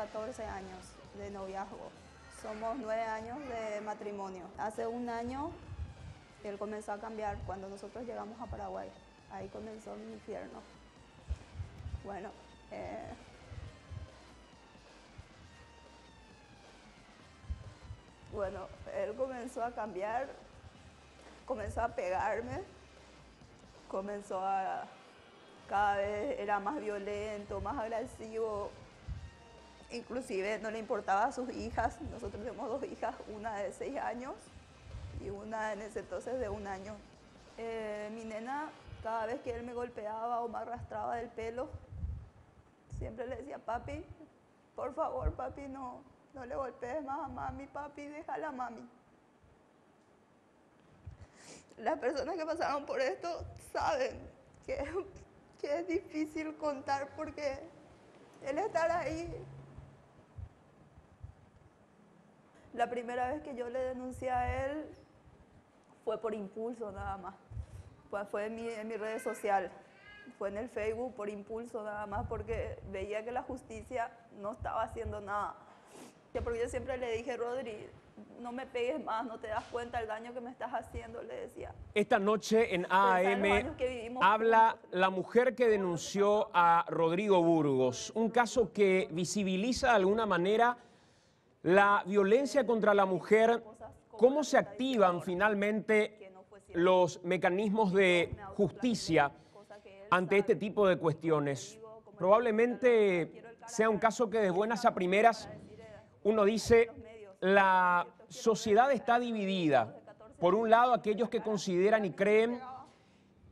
14 años de noviazgo. Somos 9 años de matrimonio. Hace un año él comenzó a cambiar cuando nosotros llegamos a Paraguay. Ahí comenzó mi infierno. Bueno, él comenzó a cambiar, comenzó a pegarme, cada vez era más violento, más agresivo. Inclusive no le importaba a sus hijas. Nosotros tenemos 2 hijas, una de 6 años y una en ese entonces de 1 año. Mi nena, cada vez que él me golpeaba o me arrastraba del pelo, siempre le decía: papi, por favor, papi, no le golpees más a mami, papi, déjala a mami. Las personas que pasaron por esto saben que es difícil contar, porque el estar ahí. La primera vez que yo le denuncié a él fue por impulso nada más. Pues fue en mi red social, fue en el Facebook por impulso nada más, porque veía que la justicia no estaba haciendo nada. Porque yo siempre le dije: Rodri, no me pegues más, no te das cuenta del daño que me estás haciendo, le decía. Esta noche en AM habla la mujer que denunció a Rodrigo Burgos, un caso que visibiliza de alguna manera la violencia contra la mujer, cómo se activan finalmente los mecanismos de justicia ante este tipo de cuestiones. Probablemente sea un caso que de buenas a primeras uno dice: la sociedad está dividida. Por un lado, aquellos que consideran y creen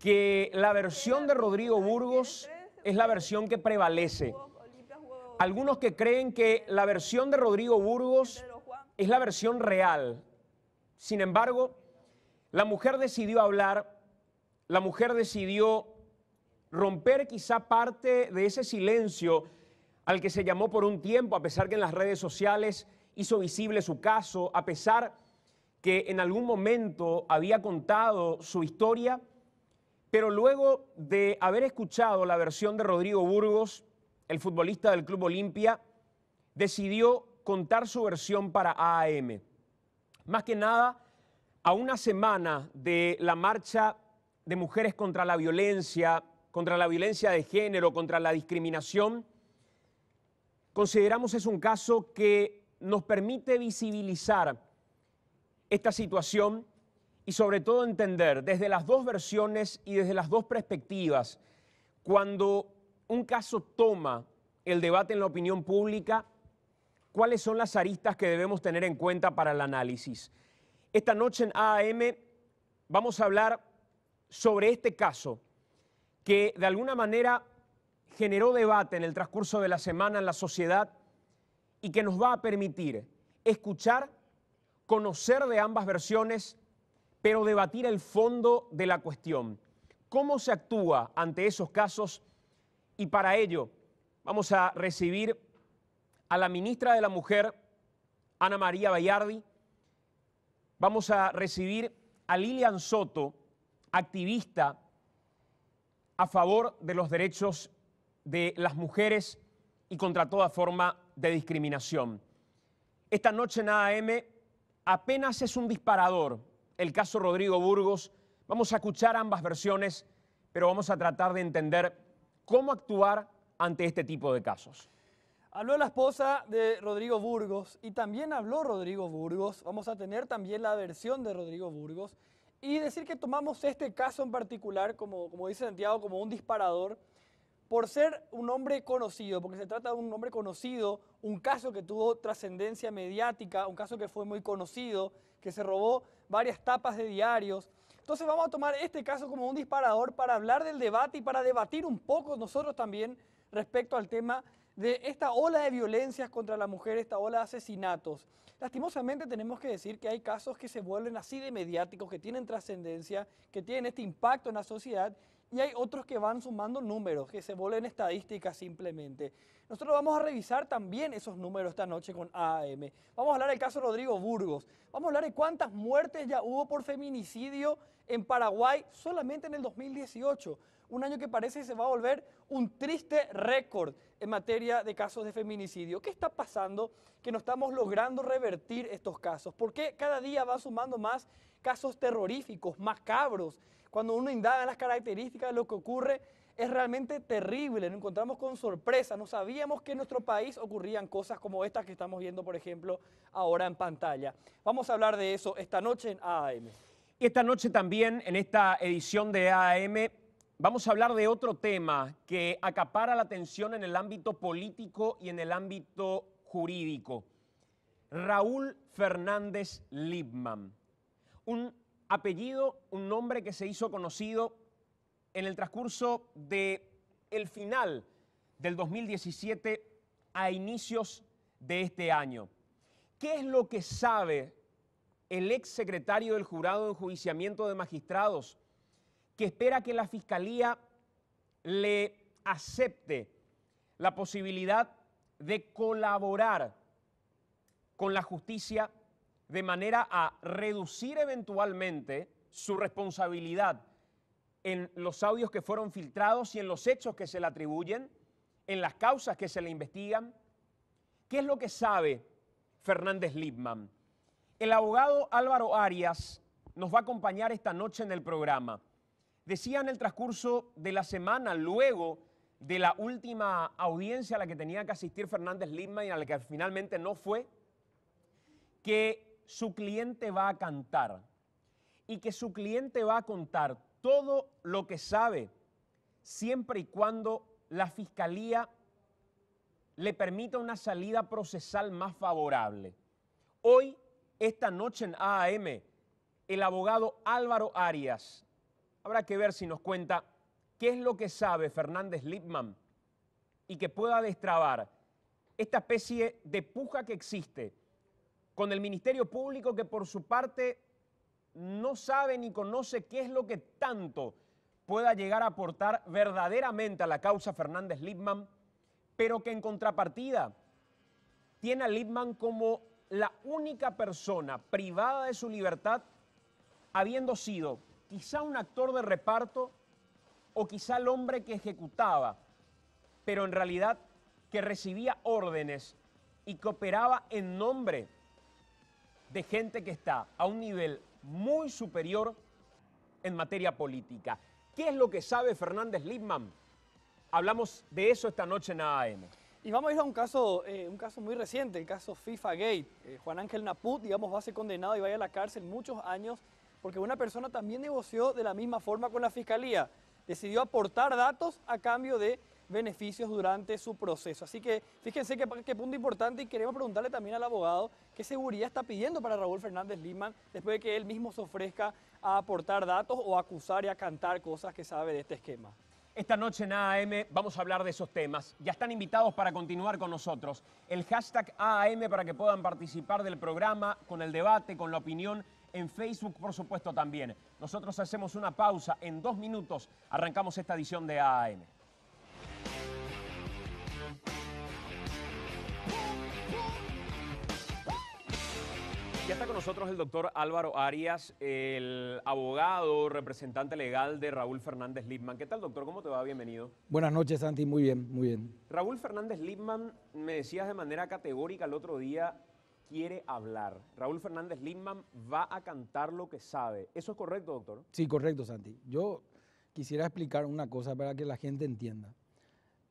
que la versión de Rodrigo Burgos es la versión que prevalece. Algunos que creen que la versión de Rodrigo Burgos es la versión real. Sin embargo, la mujer decidió hablar, la mujer decidió romper quizá parte de ese silencio al que se llamó por un tiempo, a pesar que en las redes sociales hizo visible su caso, a pesar que en algún momento había contado su historia, pero luego de haber escuchado la versión de Rodrigo Burgos, el futbolista del Club Olimpia, decidió contar su versión para AM. Más que nada, a una semana de la marcha de mujeres contra la violencia de género, contra la discriminación, consideramos es un caso que nos permite visibilizar esta situación y sobre todo entender desde las 2 versiones y desde las 2 perspectivas, cuando un caso toma el debate en la opinión pública, cuáles son las aristas que debemos tener en cuenta para el análisis. Esta noche en AM vamos a hablar sobre este caso que de alguna manera generó debate en el transcurso de la semana en la sociedad y que nos va a permitir escuchar, conocer de ambas versiones, pero debatir el fondo de la cuestión. ¿Cómo se actúa ante esos casos? Y para ello vamos a recibir a la ministra de la Mujer, Ana María Bayardi. Vamos a recibir a Lilian Soto, activista a favor de los derechos de las mujeres y contra toda forma de discriminación. Esta noche en AM apenas es un disparador el caso Rodrigo Burgos. Vamos a escuchar ambas versiones, pero vamos a tratar de entender cómo actuar ante este tipo de casos. Habló la esposa de Rodrigo Burgos y también habló Rodrigo Burgos. Vamos a tener también la versión de Rodrigo Burgos y decir que tomamos este caso en particular, como dice Santiago, como un disparador por ser un hombre conocido, porque se trata de un hombre conocido, un caso que tuvo trascendencia mediática, un caso que fue muy conocido, que se robó varias tapas de diarios. Entonces vamos a tomar este caso como un disparador para hablar del debate y para debatir un poco nosotros también respecto al tema de esta ola de violencias contra la mujer, esta ola de asesinatos. Lastimosamente tenemos que decir que hay casos que se vuelven así de mediáticos, que tienen trascendencia, que tienen este impacto en la sociedad y hay otros que van sumando números, que se vuelven estadísticas simplemente. Nosotros vamos a revisar también esos números esta noche con AAM. Vamos a hablar del caso Rodrigo Burgos. Vamos a hablar de cuántas muertes ya hubo por feminicidio en Paraguay solamente en el 2018. Un año que parece que se va a volver un triste récord en materia de casos de feminicidio. ¿Qué está pasando que no estamos logrando revertir estos casos? ¿Por qué cada día va sumando más casos terroríficos, macabros? Cuando uno indaga en las características de lo que ocurre, es realmente terrible. Nos encontramos con sorpresa. No sabíamos que en nuestro país ocurrían cosas como estas que estamos viendo, por ejemplo, ahora en pantalla. Vamos a hablar de eso esta noche en AAM. Y esta noche también, en esta edición de AAM, vamos a hablar de otro tema que acapara la atención en el ámbito político y en el ámbito jurídico. Raúl Fernández Lipman. Un apellido, un nombre que se hizo conocido en el transcurso del final del 2017 a inicios de este año. ¿Qué es lo que sabe el ex secretario del Jurado de Enjuiciamiento de Magistrados, que espera que la Fiscalía le acepte la posibilidad de colaborar con la justicia de manera a reducir eventualmente su responsabilidad en los audios que fueron filtrados y en los hechos que se le atribuyen, en las causas que se le investigan? ¿Qué es lo que sabe Fernández Lipman? El abogado Álvaro Arias nos va a acompañar esta noche en el programa. Decía en el transcurso de la semana, luego de la última audiencia a la que tenía que asistir Fernández Lipman y a la que finalmente no fue, que su cliente va a cantar y que su cliente va a contar todo lo que sabe siempre y cuando la Fiscalía le permita una salida procesal más favorable. Hoy, esta noche en AAM, el abogado Álvaro Arias, habrá que ver si nos cuenta qué es lo que sabe Fernández Lipman y que pueda destrabar esta especie de puja que existe con el Ministerio Público, que por su parte no sabe ni conoce qué es lo que tanto pueda llegar a aportar verdaderamente a la causa Fernández Lipman, pero que en contrapartida tiene a Lipman como la única persona privada de su libertad, habiendo sido quizá un actor de reparto o quizá el hombre que ejecutaba, pero en realidad que recibía órdenes y que operaba en nombre de gente que está a un nivel muy superior en materia política. ¿Qué es lo que sabe Fernández Lipman? Hablamos de eso esta noche en AAM. Y vamos a ir a un caso muy reciente, el caso FIFA Gate. Juan Ángel Naput, digamos, va a ser condenado y va a ir a la cárcel muchos años porque una persona también negoció de la misma forma con la Fiscalía. Decidió aportar datos a cambio de beneficios durante su proceso. Así que fíjense qué punto importante, y queremos preguntarle también al abogado qué seguridad está pidiendo para Raúl Fernández Lipman después de que él mismo se ofrezca a aportar datos o a acusar y a cantar cosas que sabe de este esquema. Esta noche en AAM vamos a hablar de esos temas. Ya están invitados para continuar con nosotros. El hashtag AAM para que puedan participar del programa, con el debate, con la opinión. En Facebook, por supuesto, también. Nosotros hacemos una pausa. En 2 minutos arrancamos esta edición de AAM. Ya está con nosotros el doctor Álvaro Arias, el abogado, representante legal de Raúl Fernández Lipman. ¿Qué tal, doctor? ¿Cómo te va? Bienvenido. Buenas noches, Santi. Muy bien, muy bien. Raúl Fernández Lipman, me decías de manera categórica el otro día, quiere hablar. Raúl Fernández Lipman va a cantar lo que sabe. ¿Eso es correcto, doctor? Sí, correcto, Santi. Yo quisiera explicar una cosa para que la gente entienda.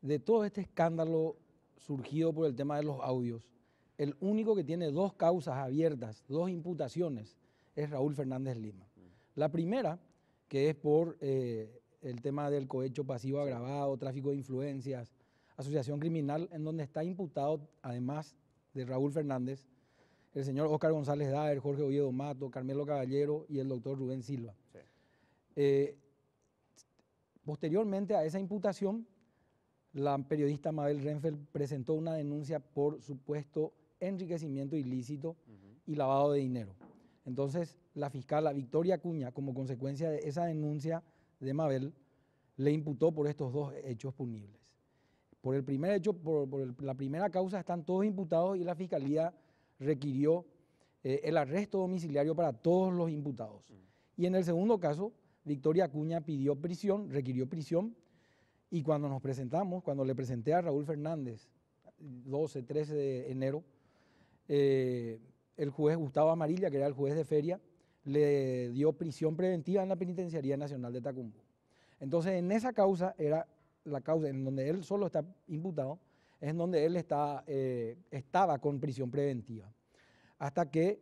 De todo este escándalo surgido por el tema de los audios, el único que tiene 2 causas abiertas, 2 imputaciones, es Raúl Fernández Lipman. La primera, que es por el tema del cohecho pasivo agravado, tráfico de influencias, asociación criminal, en donde está imputado, además de Raúl Fernández, el señor Óscar González Daer, Jorge Oviedo Mato, Carmelo Caballero y el doctor Rubén Silva. Sí. Posteriormente a esa imputación, la periodista Mabel Renfeld presentó una denuncia por supuesto enriquecimiento ilícito y lavado de dinero. Entonces, la fiscal Victoria Acuña, como consecuencia de esa denuncia de Mabel, le imputó por estos dos hechos punibles. Por el primer hecho, la primera causa están todos imputados y la Fiscalía requirió el arresto domiciliario para todos los imputados. Y en el segundo caso, Victoria Acuña pidió prisión, requirió prisión, y cuando nos presentamos, cuando le presenté a Raúl Fernández, 12, 13 de enero, el juez Gustavo Amarilla, que era el juez de feria, le dio prisión preventiva en la Penitenciaría Nacional de Tacumbú. Entonces, en esa causa, era la causa en donde él solo está imputado, es en donde él estaba con prisión preventiva. Hasta que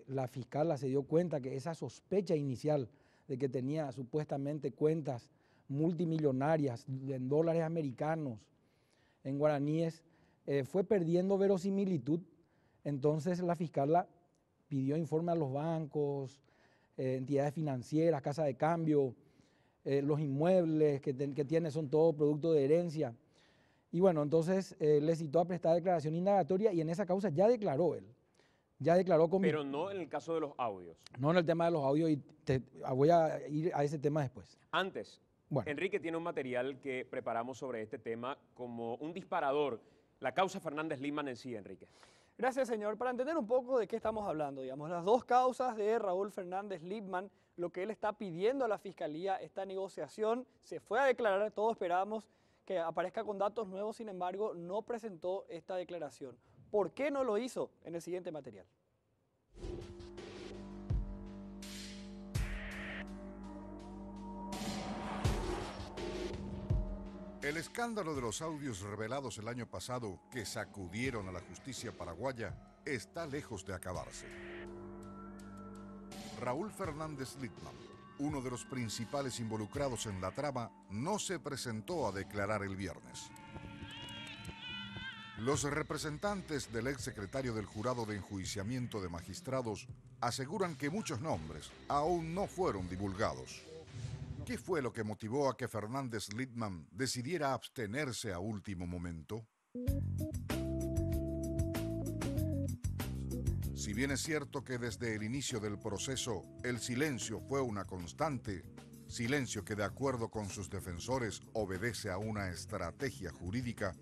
la fiscal se dio cuenta que esa sospecha inicial de que tenía supuestamente cuentas multimillonarias en dólares americanos, en guaraníes, fue perdiendo verosimilitud. Entonces la fiscal pidió informe a los bancos, entidades financieras, casa de cambio, los inmuebles que tiene son todo producto de herencia. Y bueno, entonces le citó a prestar declaración indagatoria y en esa causa ya declaró él. Ya declaró con... Pero no en el caso de los audios. No en el tema de los audios y voy a ir a ese tema después. Antes, bueno. Enrique tiene un material que preparamos sobre este tema como un disparador. La causa Fernández Lipman en sí, Enrique. Gracias, señor. Para entender un poco de qué estamos hablando, digamos, las dos causas de Raúl Fernández Lipman, lo que él está pidiendo a la Fiscalía, esta negociación, se fue a declarar, todos esperábamos que aparezca con datos nuevos, sin embargo, no presentó esta declaración. ¿Por qué no lo hizo? En el siguiente material. El escándalo de los audios revelados el año pasado que sacudieron a la justicia paraguaya está lejos de acabarse. Raúl Fernández Lipman, uno de los principales involucrados en la trama, no se presentó a declarar el viernes. Los representantes del exsecretario del Jurado de Enjuiciamiento de Magistrados aseguran que muchos nombres aún no fueron divulgados. ¿Qué fue lo que motivó a que Fernández Lipman decidiera abstenerse a último momento? Si bien es cierto que desde el inicio del proceso el silencio fue una constante, silencio que de acuerdo con sus defensores obedece a una estrategia jurídica,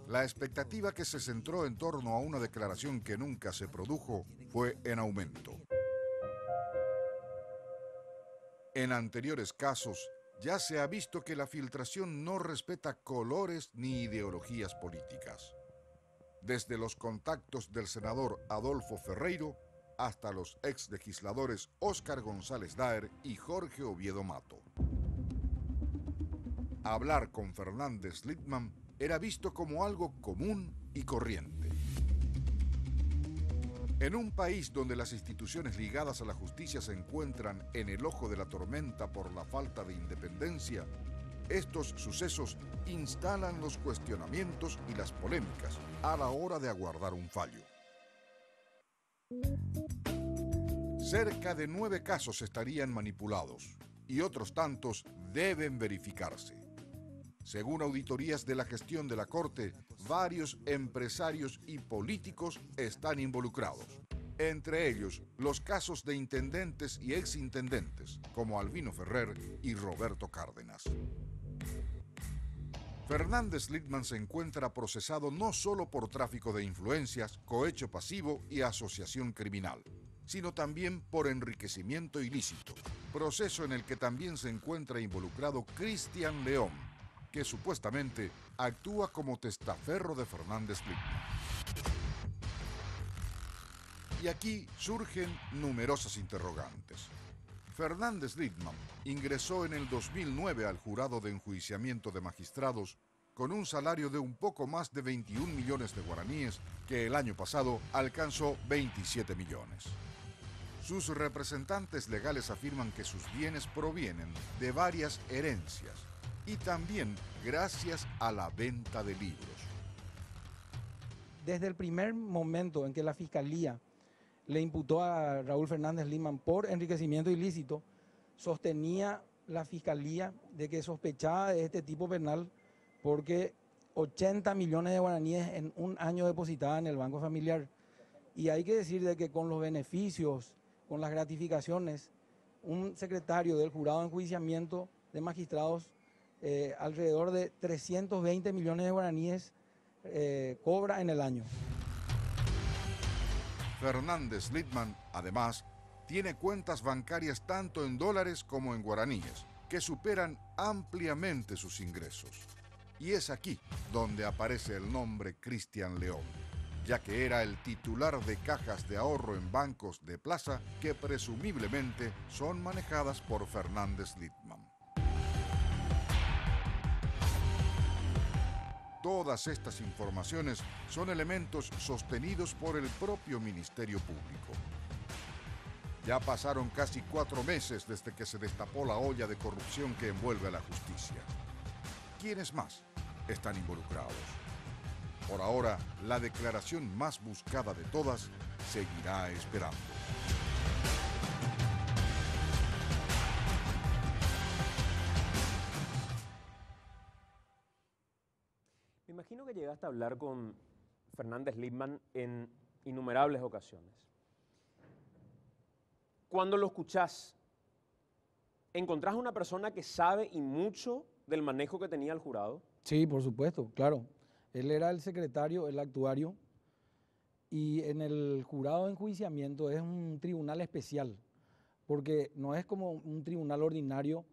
la expectativa que se centró en torno a una declaración que nunca se produjo fue en aumento. En anteriores casos, ya se ha visto que la filtración no respeta colores ni ideologías políticas. Desde los contactos del senador Adolfo Ferreiro hasta los exlegisladores Óscar González Daer y Jorge Oviedo Mato. Hablar con Fernández Lipman era visto como algo común y corriente. En un país donde las instituciones ligadas a la justicia se encuentran en el ojo de la tormenta por la falta de independencia, estos sucesos instalan los cuestionamientos y las polémicas a la hora de aguardar un fallo. Cerca de 9 casos estarían manipulados y otros tantos deben verificarse. Según auditorías de la gestión de la Corte, varios empresarios y políticos están involucrados. Entre ellos, los casos de intendentes y exintendentes, como Albino Ferrer y Roberto Cárdenas. Fernández Lipman se encuentra procesado no solo por tráfico de influencias, cohecho pasivo y asociación criminal, sino también por enriquecimiento ilícito, proceso en el que también se encuentra involucrado Cristian León, que supuestamente actúa como testaferro de Fernández Lipman. Y aquí surgen numerosas interrogantes. Fernández Lipman ingresó en el 2009 al Jurado de Enjuiciamiento de Magistrados con un salario de un poco más de 21 millones de guaraníes, que el año pasado alcanzó 27 millones. Sus representantes legales afirman que sus bienes provienen de varias herencias y también gracias a la venta de libros. Desde el primer momento en que la Fiscalía le imputó a Raúl Fernández Lipman por enriquecimiento ilícito, sostenía la Fiscalía de que sospechaba de este tipo penal porque 80 millones de guaraníes en un año depositadas en el Banco Familiar. Y hay que decir de que con los beneficios, con las gratificaciones, un secretario del Jurado de Enjuiciamiento de Magistrados alrededor de 320 millones de guaraníes cobra en el año. Fernández Lidman, además, tiene cuentas bancarias tanto en dólares como en guaraníes, que superan ampliamente sus ingresos. Y es aquí donde aparece el nombre Cristian León, ya que era el titular de cajas de ahorro en bancos de plaza que presumiblemente son manejadas por Fernández Lidman. Todas estas informaciones son elementos sostenidos por el propio Ministerio Público. Ya pasaron casi 4 meses desde que se destapó la olla de corrupción que envuelve a la justicia. ¿Quiénes más están involucrados? Por ahora, la declaración más buscada de todas seguirá esperando. Me imagino que llegaste a hablar con Fernández Lidman en innumerables ocasiones. Cuando lo escuchás, ¿encontrás una persona que sabe y mucho del manejo que tenía el jurado? Sí, por supuesto, claro. Él era el secretario, el actuario, y en el jurado de enjuiciamiento es un tribunal especial, porque no es como un tribunal ordinario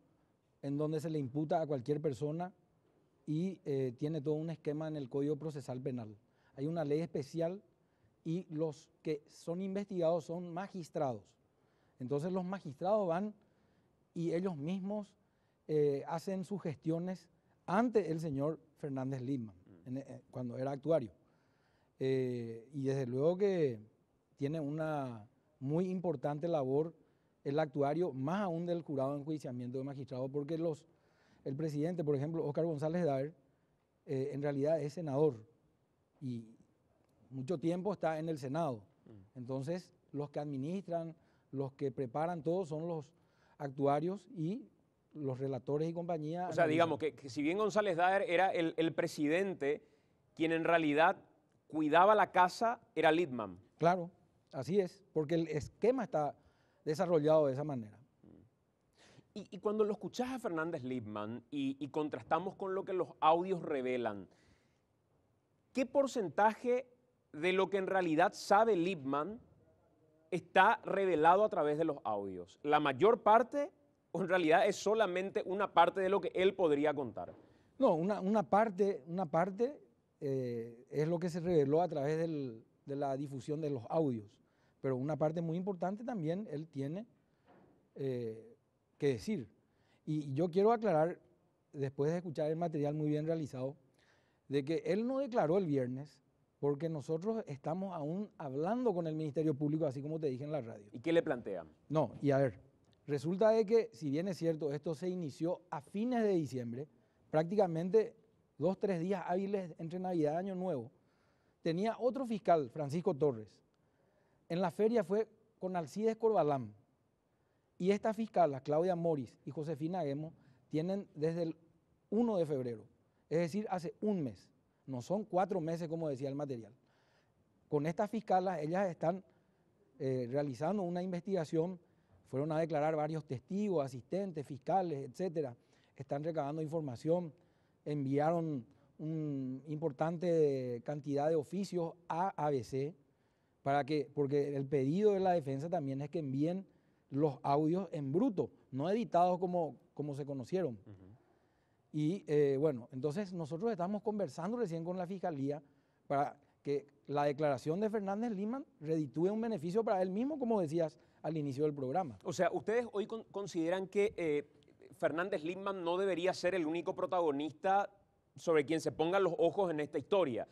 en donde se le imputa a cualquier persona y tiene todo un esquema en el Código Procesal Penal. Hay una ley especial y los que son investigados son magistrados. Entonces los magistrados van y ellos mismos hacen sus gestiones ante el señor Fernández Lidman, cuando era actuario. Y desde luego que tiene una muy importante labor el actuario, más aún del jurado de enjuiciamiento de magistrados, porque el presidente, por ejemplo, Óscar González Daer, en realidad es senador y mucho tiempo está en el Senado. Entonces, los que administran, los que preparan todo son los actuarios y los relatores y compañía. O sea, digamos que si bien González Daer era el presidente, quien en realidad cuidaba la casa era Lidman. Claro, así es, porque el esquema está desarrollado de esa manera. Y cuando lo escuchás a Fernández Lidman y contrastamos con lo que los audios revelan, ¿qué porcentaje de lo que en realidad sabe Lidman está revelado a través de los audios? ¿La mayor parte o en realidad es solamente una parte de lo que él podría contar? No, una parte es lo que se reveló a través de la difusión de los audios, pero una parte muy importante también él tiene que decir. Y yo quiero aclarar, después de escuchar el material muy bien realizado, de que él no declaró el viernes porque nosotros estamos aún hablando con el Ministerio Público, así como te dije en la radio. ¿Y qué le plantean? No, y a ver, resulta de que, si bien es cierto, esto se inició a fines de diciembre, prácticamente 2 o 3 días hábiles entre Navidad y Año Nuevo, tenía otro fiscal, Francisco Torres. En la feria fue con Alcides Corbalán. Y estas fiscalas, Claudia Moris y Josefina Guemo, tienen desde el 1 de febrero, es decir, hace un mes. No son 4 meses como decía el material. Con estas fiscalas, ellas están realizando una investigación, fueron a declarar varios testigos, asistentes, fiscales, etcétera. Están recabando información, enviaron una importante cantidad de oficios a ABC, porque el pedido de la defensa también es que envíen los audios en bruto, no editados como se conocieron. Y bueno, entonces nosotros estamos conversando recién con la Fiscalía para que la declaración de Fernández Lidman reditúe un beneficio para él mismo, como decías al inicio del programa. O sea, ¿ustedes hoy consideran que Fernández Lidman no debería ser el único protagonista sobre quien se pongan los ojos en esta historia?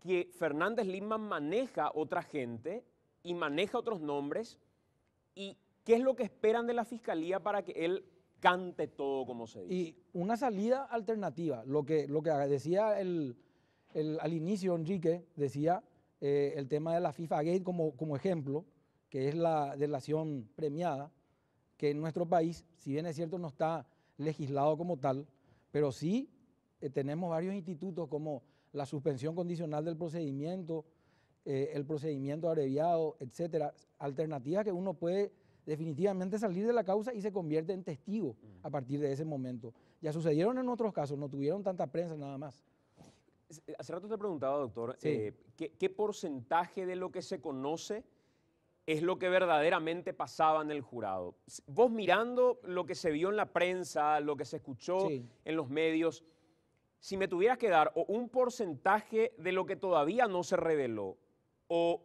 Que Fernández Lidman maneja otra gente y maneja otros nombres, y ¿qué es lo que esperan de la Fiscalía para que él cante todo, como se dice? Y una salida alternativa, lo que decía al inicio Enrique, decía el tema de la FIFA Gate como ejemplo, que es la delación premiada, que en nuestro país, si bien es cierto, no está legislado como tal, pero sí tenemos varios institutos como la suspensión condicional del procedimiento, el procedimiento abreviado, etcétera, alternativas que uno puede definitivamente salir de la causa y se convierte en testigo a partir de ese momento. Ya sucedieron en otros casos, no tuvieron tanta prensa nada más. Hace rato te preguntaba, doctor, Sí. ¿qué porcentaje de lo que se conoce es lo que verdaderamente pasaba en el jurado? Vos mirando lo que se vio en la prensa, lo que se escuchó Sí. en los medios, si me tuvieras que dar o un porcentaje de lo que todavía no se reveló, o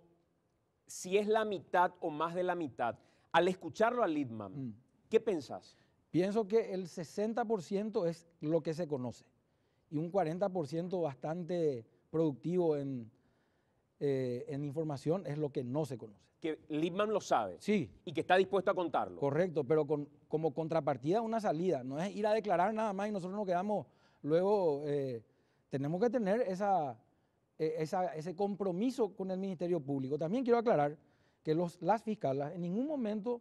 si es la mitad o más de la mitad, al escucharlo a Lippmann, ¿qué pensás? Pienso que el 60% es lo que se conoce y un 40% bastante productivo en información es lo que no se conoce. Que Lippmann lo sabe Sí, y que está dispuesto a contarlo. correcto, pero como contrapartida una salida, no es ir a declarar nada más y nosotros nos quedamos, luego tenemos que tener ese compromiso con el Ministerio Público. También quiero aclarar que las fiscales en ningún momento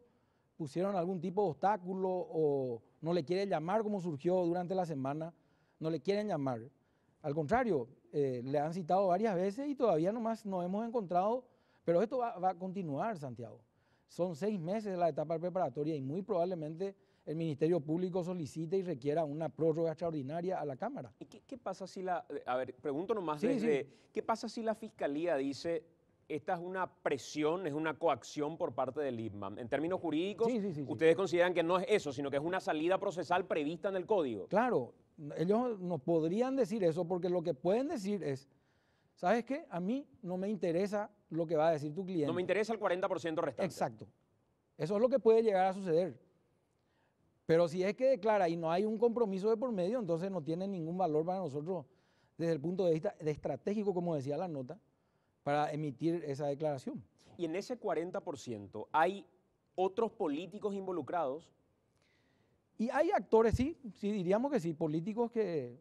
pusieron algún tipo de obstáculo o no le quieren llamar como surgió durante la semana, no le quieren llamar. Al contrario, le han citado varias veces y todavía nomás nos hemos encontrado, pero esto va a continuar, Santiago. Son 6 meses de la etapa preparatoria y muy probablemente el Ministerio Público solicite y requiera una prórroga extraordinaria a la Cámara. ¿Y qué pasa si a ver, pregunto nomás Sí, desde, ¿qué pasa si la Fiscalía dice, esta es una presión, es una coacción por parte de Lippmann? En términos jurídicos, Sí. ustedes consideran que no es eso, sino que es una salida procesal prevista en el código. Claro, ellos no podrían decir eso porque lo que pueden decir es, ¿sabes qué? A mí no me interesa lo que va a decir tu cliente. No me interesa el 40% restante. Exacto. Eso es lo que puede llegar a suceder. Pero si es que declara y no hay un compromiso de por medio, entonces no tiene ningún valor para nosotros desde el punto de vista de estratégico, como decía la nota, para emitir esa declaración. Y en ese 40%, ¿hay otros políticos involucrados? Y hay actores, sí diríamos que sí, políticos que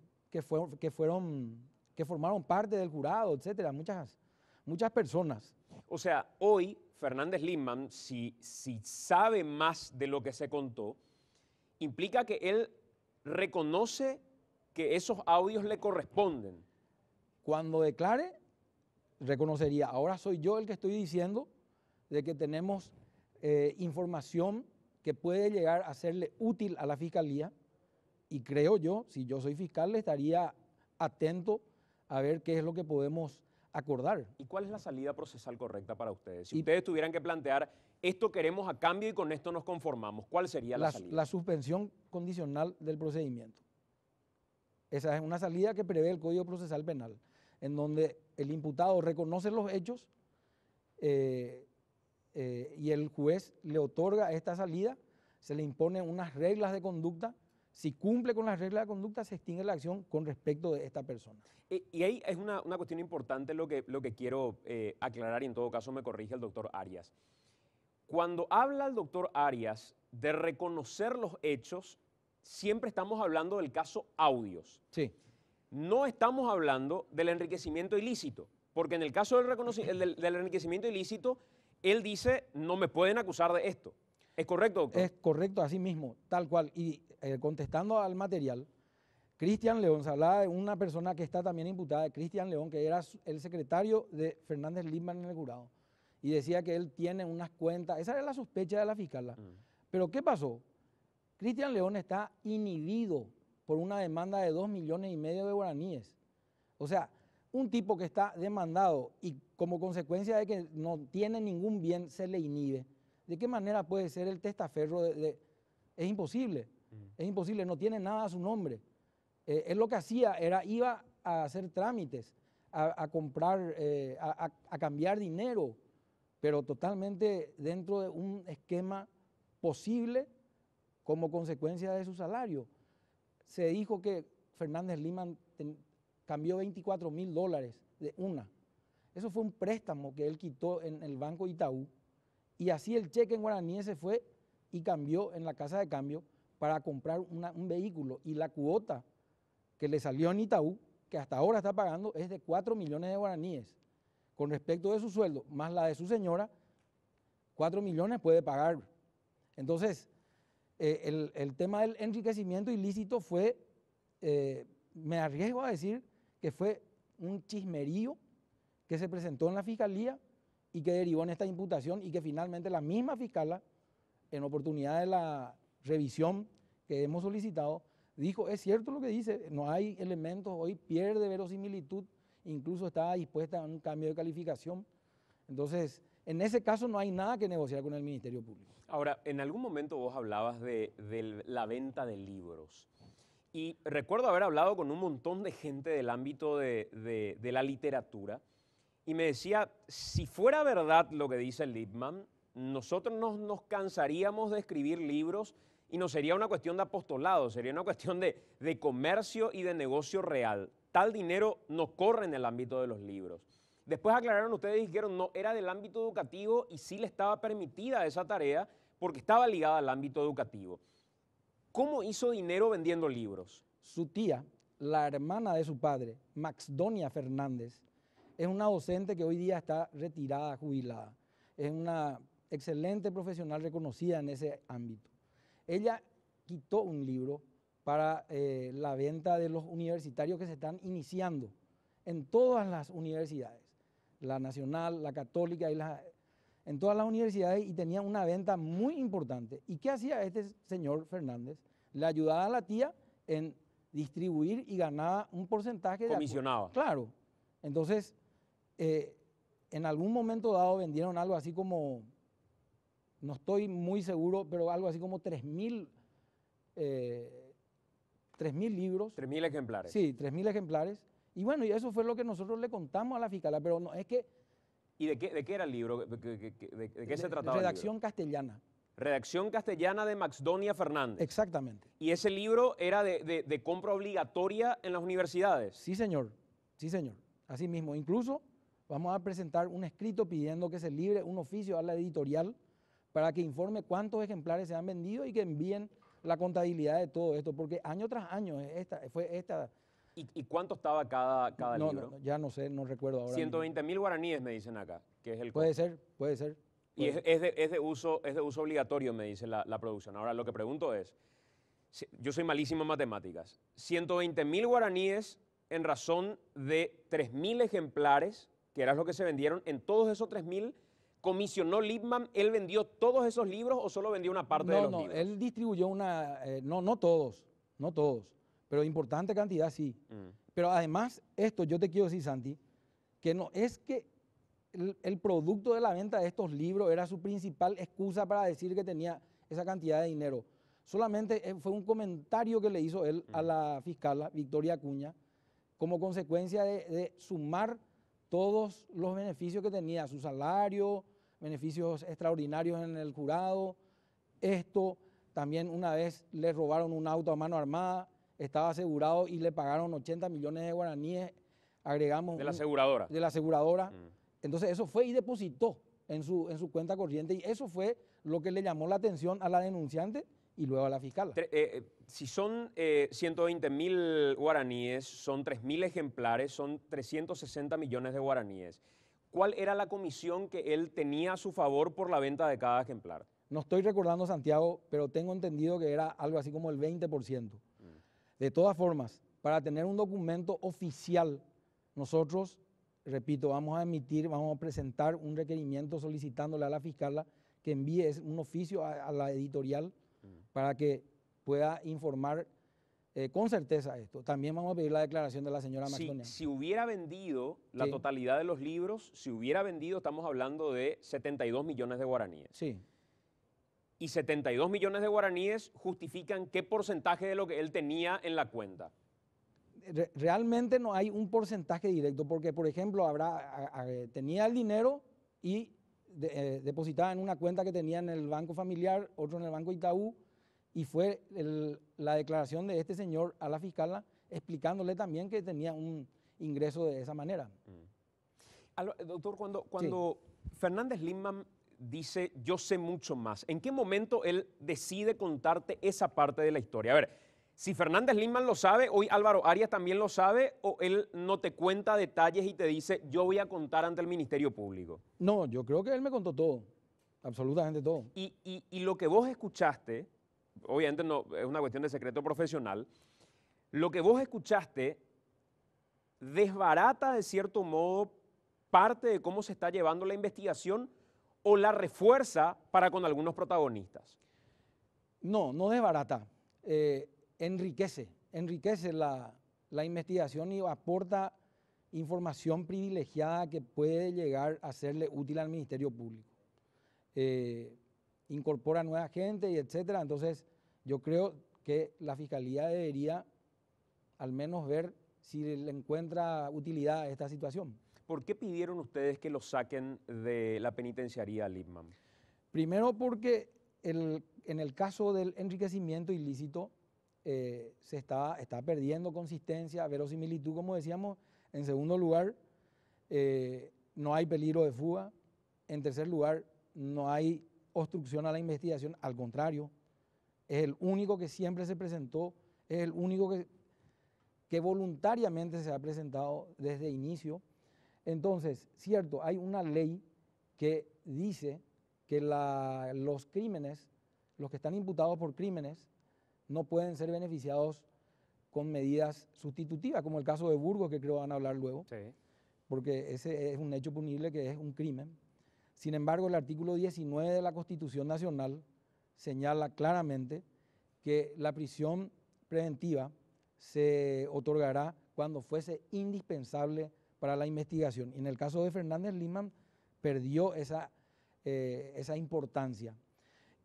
formaron parte del jurado, etcétera, muchas personas. O sea, hoy Fernández Lippmann, si sabe más de lo que se contó, implica que él reconoce que esos audios le corresponden. Cuando declare, reconocería, ahora soy yo el que estoy diciendo de que tenemos información que puede llegar a serle útil a la Fiscalía y creo yo, si yo soy fiscal, estaría atento a ver qué es lo que podemos acordar. ¿Y cuál es la salida procesal correcta para ustedes? Si ustedes tuvieran que plantear, esto queremos a cambio y con esto nos conformamos, ¿cuál sería la salida? La suspensión condicional del procedimiento. Esa es una salida que prevé el Código Procesal Penal, en donde el imputado reconoce los hechos y el juez le otorga esta salida, se le imponen unas reglas de conducta. Si cumple con las reglas de conducta, se extingue la acción con respecto de esta persona. Y ahí es una cuestión importante lo que quiero aclarar y en todo caso me corrige el doctor Arias. Cuando habla el doctor Arias de reconocer los hechos, siempre estamos hablando del caso audios. Sí. No estamos hablando del enriquecimiento ilícito, porque en el caso del enriquecimiento ilícito, él dice, no me pueden acusar de esto. ¿Es correcto, doctor? Es correcto, así mismo, tal cual. Y contestando al material, Cristian León, se hablaba de una persona que está también imputada, Cristian León, que era el secretario de Fernández Lippmann en el jurado, y decía que él tiene unas cuentas, esa era la sospecha de la fiscal. Pero ¿qué pasó? Cristian León está inhibido por una demanda de 2,5 millones de guaraníes. O sea, un tipo que está demandado y como consecuencia de que no tiene ningún bien se le inhibe. ¿De qué manera puede ser el testaferro? Es imposible, es imposible, no tiene nada a su nombre. Él lo que hacía era, iba a hacer trámites, a comprar, a cambiar dinero, pero totalmente dentro de un esquema posible como consecuencia de su salario. Se dijo que Fernández Lippmann cambió $24,000 de una. Eso fue un préstamo que él quitó en el Banco Itaú y así el cheque en guaraníes se fue y cambió en la casa de cambio para comprar un vehículo y la cuota que le salió en Itaú, que hasta ahora está pagando, es de 4 millones de guaraníes. Con respecto de su sueldo, más la de su señora, 4 millones puede pagar. Entonces, el tema del enriquecimiento ilícito fue, me arriesgo a decir, que fue un chismerío que se presentó en la Fiscalía y que derivó en esta imputación y que finalmente la misma fiscala, en oportunidad de la revisión que hemos solicitado, dijo, es cierto lo que dice, no hay elementos, hoy pierde verosimilitud, incluso estaba dispuesta a un cambio de calificación. Entonces, en ese caso no hay nada que negociar con el Ministerio Público. Ahora, en algún momento vos hablabas de la venta de libros. Y recuerdo haber hablado con un montón de gente del ámbito de la literatura y me decía, si fuera verdad lo que dice Lippmann, nosotros nos cansaríamos de escribir libros y no sería una cuestión de apostolado, sería una cuestión de comercio y de negocio real. Tal dinero no corre en el ámbito de los libros. Después aclararon ustedes y dijeron, no, era del ámbito educativo y sí le estaba permitida esa tarea porque estaba ligada al ámbito educativo. ¿Cómo hizo dinero vendiendo libros? Su tía, la hermana de su padre, Maxdonia Fernández, es una docente que hoy día está retirada, jubilada. Es una excelente profesional reconocida en ese ámbito. Ella quitó un libro para la venta de los universitarios que se están iniciando en todas las universidades, la nacional, la católica, en todas las universidades, y tenía una venta muy importante. ¿Y qué hacía este señor Fernández? Le ayudaba a la tía en distribuir y ganaba un porcentaje. Comisionaba. Claro. Entonces, en algún momento dado vendieron algo así como, no estoy muy seguro, pero algo así como 3.000 libros. 3.000 ejemplares. Sí, 3.000 ejemplares. Y bueno, y eso fue lo que nosotros le contamos a la fiscala, pero no es que... ¿Y de qué era el libro? ¿De qué se trataba? Redacción castellana. Redacción castellana de Maxdonia Fernández. Exactamente. ¿Y ese libro era de compra obligatoria en las universidades? Sí, señor. Sí, señor. Así mismo. Incluso vamos a presentar un escrito pidiendo que se libre un oficio a la editorial para que informe cuántos ejemplares se han vendido y que envíen la contabilidad de todo esto, porque año tras año fue esta. ¿Y cuánto estaba cada libro? No, ya no sé, no recuerdo ahora. 120.000 guaraníes me dicen acá, que es el Puede ser, puede ser. Y es de uso obligatorio, me dice la producción. Ahora, lo que pregunto es, yo soy malísimo en matemáticas, 120.000 guaraníes en razón de 3.000 ejemplares, que era lo que se vendieron, en todos esos 3.000, ¿comisionó Lippmann? ¿Él vendió todos esos libros o solo vendió una parte de los libros? No, él distribuyó no todos, pero importante cantidad sí. Pero además, esto yo te quiero decir, Santi, que no es que el producto de la venta de estos libros era su principal excusa para decir que tenía esa cantidad de dinero. Solamente fue un comentario que le hizo él a la fiscal Victoria Acuña como consecuencia de sumar todos los beneficios que tenía, su salario, beneficios extraordinarios en el jurado. Esto también una vez le robaron un auto a mano armada, estaba asegurado y le pagaron 80 millones de guaraníes, agregamos... ¿De la aseguradora? De la aseguradora. Entonces eso fue y depositó en su cuenta corriente y eso fue lo que le llamó la atención a la denunciante y luego a la fiscal. Si son 120.000 guaraníes, son 3.000 ejemplares, son 360 millones de guaraníes. ¿Cuál era la comisión que él tenía a su favor por la venta de cada ejemplar? No estoy recordando, Santiago, pero tengo entendido que era algo así como el 20%. De todas formas, para tener un documento oficial, nosotros, repito, vamos a presentar un requerimiento solicitándole a la fiscala que envíe un oficio a la editorial para que pueda informar con certeza esto. También vamos a pedir la declaración de la señora Maxdonia. Si hubiera vendido la totalidad de los libros, estamos hablando de 72 millones de guaraníes. Sí. Y 72 millones de guaraníes justifican qué porcentaje de lo que él tenía en la cuenta. Realmente no hay un porcentaje directo, porque por ejemplo tenía el dinero y depositaba en una cuenta que tenía en el banco familiar, otro en el banco Itaú, y fue la declaración de este señor a la fiscala explicándole también que tenía un ingreso de esa manera. Doctor, cuando Fernández Lippmann dice, yo sé mucho más, ¿en qué momento él decide contarte esa parte de la historia? A ver, si Fernández Lippmann lo sabe, hoy Álvaro Arias también lo sabe, o él no te cuenta detalles y te dice, yo voy a contar ante el Ministerio Público. No, yo creo que él me contó todo, absolutamente todo. Y lo que vos escuchaste, obviamente no es una cuestión de secreto profesional, lo que vos escuchaste desbarata de cierto modo parte de cómo se está llevando la investigación o la refuerza para con algunos protagonistas. No desbarata. enriquece la investigación y aporta información privilegiada que puede llegar a serle útil al Ministerio Público. Incorpora nueva gente y etcétera. Entonces, yo creo que la Fiscalía debería al menos ver si le encuentra utilidad a esta situación. ¿Por qué pidieron ustedes que lo saquen de la penitenciaría Lipman? Primero porque en el caso del enriquecimiento ilícito se está perdiendo consistencia, verosimilitud, como decíamos. En segundo lugar, no hay peligro de fuga. En tercer lugar, no hay obstrucción a la investigación, al contrario, es el único que siempre se presentó, es el único que voluntariamente se ha presentado desde inicio. Entonces, cierto, hay una ley que dice que los crímenes, los que están imputados por crímenes, no pueden ser beneficiados con medidas sustitutivas, como el caso de Burgos, que creo van a hablar luego, sí, porque ese es un hecho punible que es un crimen. Sin embargo, el artículo 19 de la Constitución Nacional señala claramente que la prisión preventiva se otorgará cuando fuese indispensable para la investigación. Y en el caso de Fernández Lipman perdió esa importancia.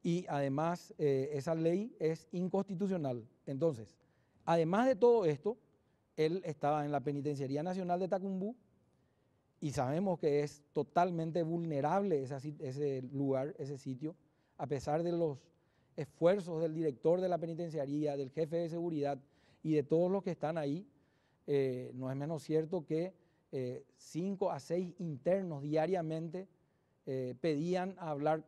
Y además esa ley es inconstitucional. Entonces, además de todo esto, él estaba en la Penitenciaría Nacional de Tacumbú y sabemos que es totalmente vulnerable ese lugar, ese sitio, a pesar de los esfuerzos del director de la penitenciaría, del jefe de seguridad y de todos los que están ahí. No es menos cierto que 5 a 6 internos diariamente pedían hablar,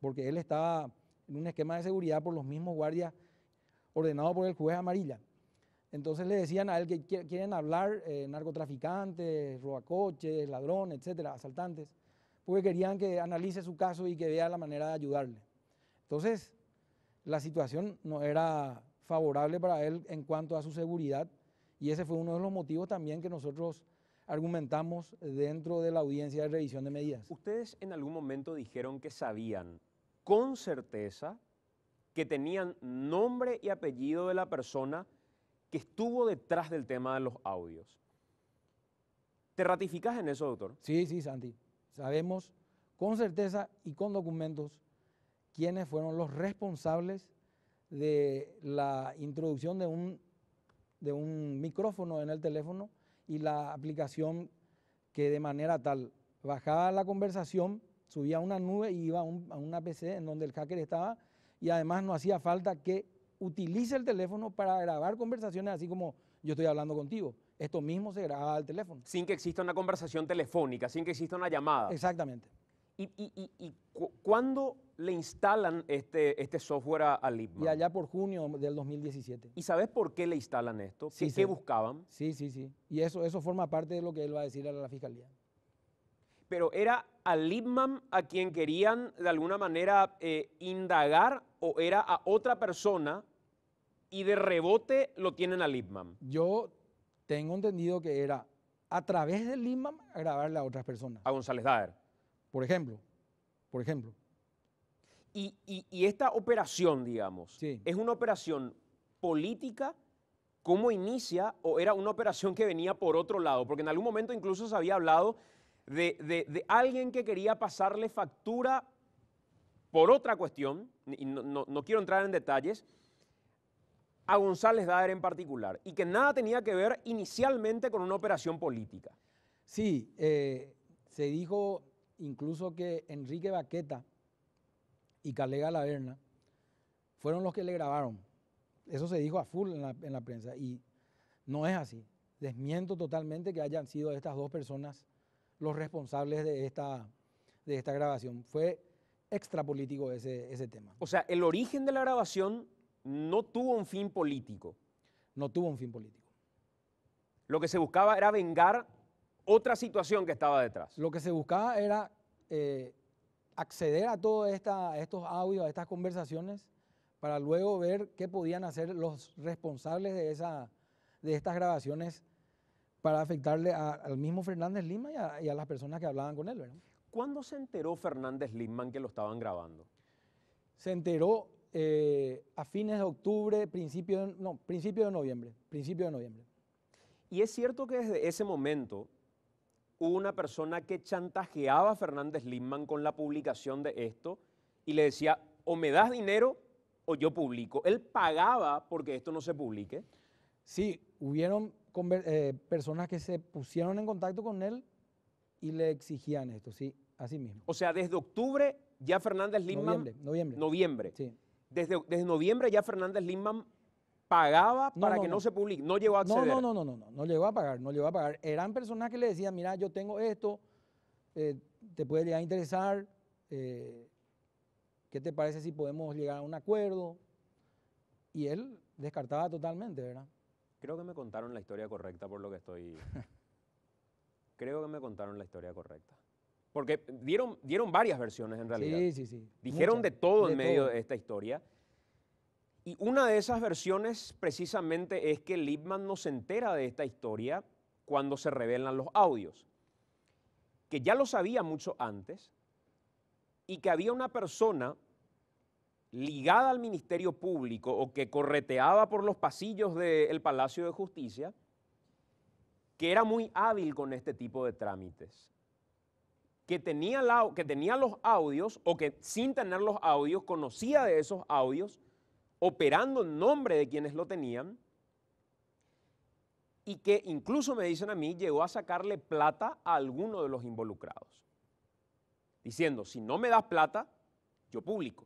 porque él estaba en un esquema de seguridad por los mismos guardias ordenado por el juez Amarilla. Entonces le decían a él que quieren hablar narcotraficantes, robacoches, ladrones, etcétera, asaltantes, porque querían que analice su caso y que vea la manera de ayudarle. Entonces, la situación no era favorable para él en cuanto a su seguridad y ese fue uno de los motivos también que nosotros argumentamos dentro de la audiencia de revisión de medidas. Ustedes en algún momento dijeron que sabían con certeza que tenían nombre y apellido de la persona que estuvo detrás del tema de los audios. ¿Te ratificas en eso, doctor? Sí, Santi. Sabemos con certeza y con documentos quiénes fueron los responsables de la introducción de un micrófono en el teléfono y la aplicación que de manera tal bajaba la conversación, subía a una nube y iba a una PC en donde el hacker estaba y además no hacía falta que utilice el teléfono para grabar conversaciones así como yo estoy hablando contigo. Esto mismo se grababa al teléfono. Sin que exista una conversación telefónica, sin que exista una llamada. Exactamente. ¿Y cuándo le instalan este software a Lipman? Y allá por junio del 2017. ¿Y sabes por qué le instalan esto? Sí, ¿Qué buscaban? Sí. Y eso forma parte de lo que él va a decir a la Fiscalía. ¿Pero era a Lipman a quien querían de alguna manera indagar o era a otra persona y de rebote lo tienen a Lipman? Yo tengo entendido que era a través de Lipman a grabarle a otras personas. A González Daer. Por ejemplo. Y esta operación, digamos, sí, ¿es una operación política? ¿Cómo inicia? ¿O era una operación que venía por otro lado? Porque en algún momento incluso se había hablado de alguien que quería pasarle factura por otra cuestión, y no quiero entrar en detalles, a González Daer en particular, y que nada tenía que ver inicialmente con una operación política. Sí, se dijo incluso que Enrique Baqueta y Calega Laverna fueron los que le grabaron. Eso se dijo a full en la prensa y no es así. Desmiento totalmente que hayan sido estas dos personas los responsables de esta grabación. Fue extrapolítico ese tema. O sea, el origen de la grabación no tuvo un fin político. No tuvo un fin político. Lo que se buscaba era vengar otra situación que estaba detrás. Lo que se buscaba era acceder a todos estos audios, a estas conversaciones, para luego ver qué podían hacer los responsables de estas grabaciones para afectarle al mismo Fernández Lipman y a las personas que hablaban con él, ¿verdad? ¿Cuándo se enteró Fernández Lipman que lo estaban grabando? Se enteró a fines de octubre, principio de noviembre. Y es cierto que desde ese momento hubo una persona que chantajeaba a Fernández Lindman con la publicación de esto y le decía, o me das dinero o yo publico. ¿Él pagaba porque esto no se publique? Sí, hubieron personas que se pusieron en contacto con él y le exigían esto, sí, así mismo. O sea, desde octubre ya Fernández Lindman... Noviembre. Sí. Desde noviembre ya Fernández Lindman pagaba para que no se publique, no llegó a acceder. No llegó a pagar. Eran personas que le decían, mira, yo tengo esto, te puede llegar a interesar, ¿qué te parece si podemos llegar a un acuerdo? Y él descartaba totalmente, ¿verdad? Creo que me contaron la historia correcta por lo que estoy... Creo que me contaron la historia correcta. Porque dieron varias versiones en realidad. Sí. Dijeron Muchas, de todo de en medio todo. de esta historia. Y una de esas versiones precisamente es que Lindman no se entera de esta historia cuando se revelan los audios. Que ya lo sabía mucho antes y que había una persona ligada al Ministerio Público o que correteaba por los pasillos del Palacio de Justicia que era muy hábil con este tipo de trámites. Que tenía los audios o que sin tener los audios conocía de esos audios, operando en nombre de quienes lo tenían y que incluso me dicen a mí llegó a sacarle plata a alguno de los involucrados, diciendo, si no me das plata, yo publico.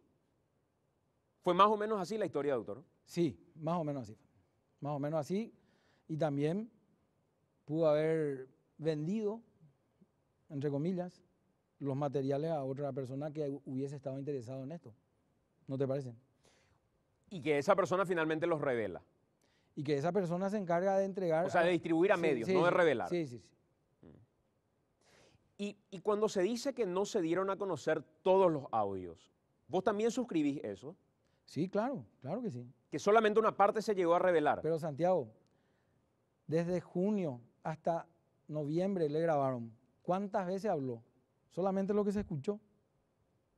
¿Fue más o menos así la historia, doctor? Sí, más o menos así. Más o menos así. Y también pudo haber vendido, entre comillas, los materiales a otra persona que hubiese estado interesado en esto. ¿No te parece? Y que esa persona finalmente los revela. Y que esa persona se encarga de entregar... O sea, de distribuir a medios, no de revelar. Sí. Y cuando se dice que no se dieron a conocer todos los audios, ¿vos también suscribís eso? Sí, claro que sí. Que solamente una parte se llegó a revelar. Pero Santiago, desde junio hasta noviembre le grabaron. ¿Cuántas veces habló? ¿Solamente lo que se escuchó?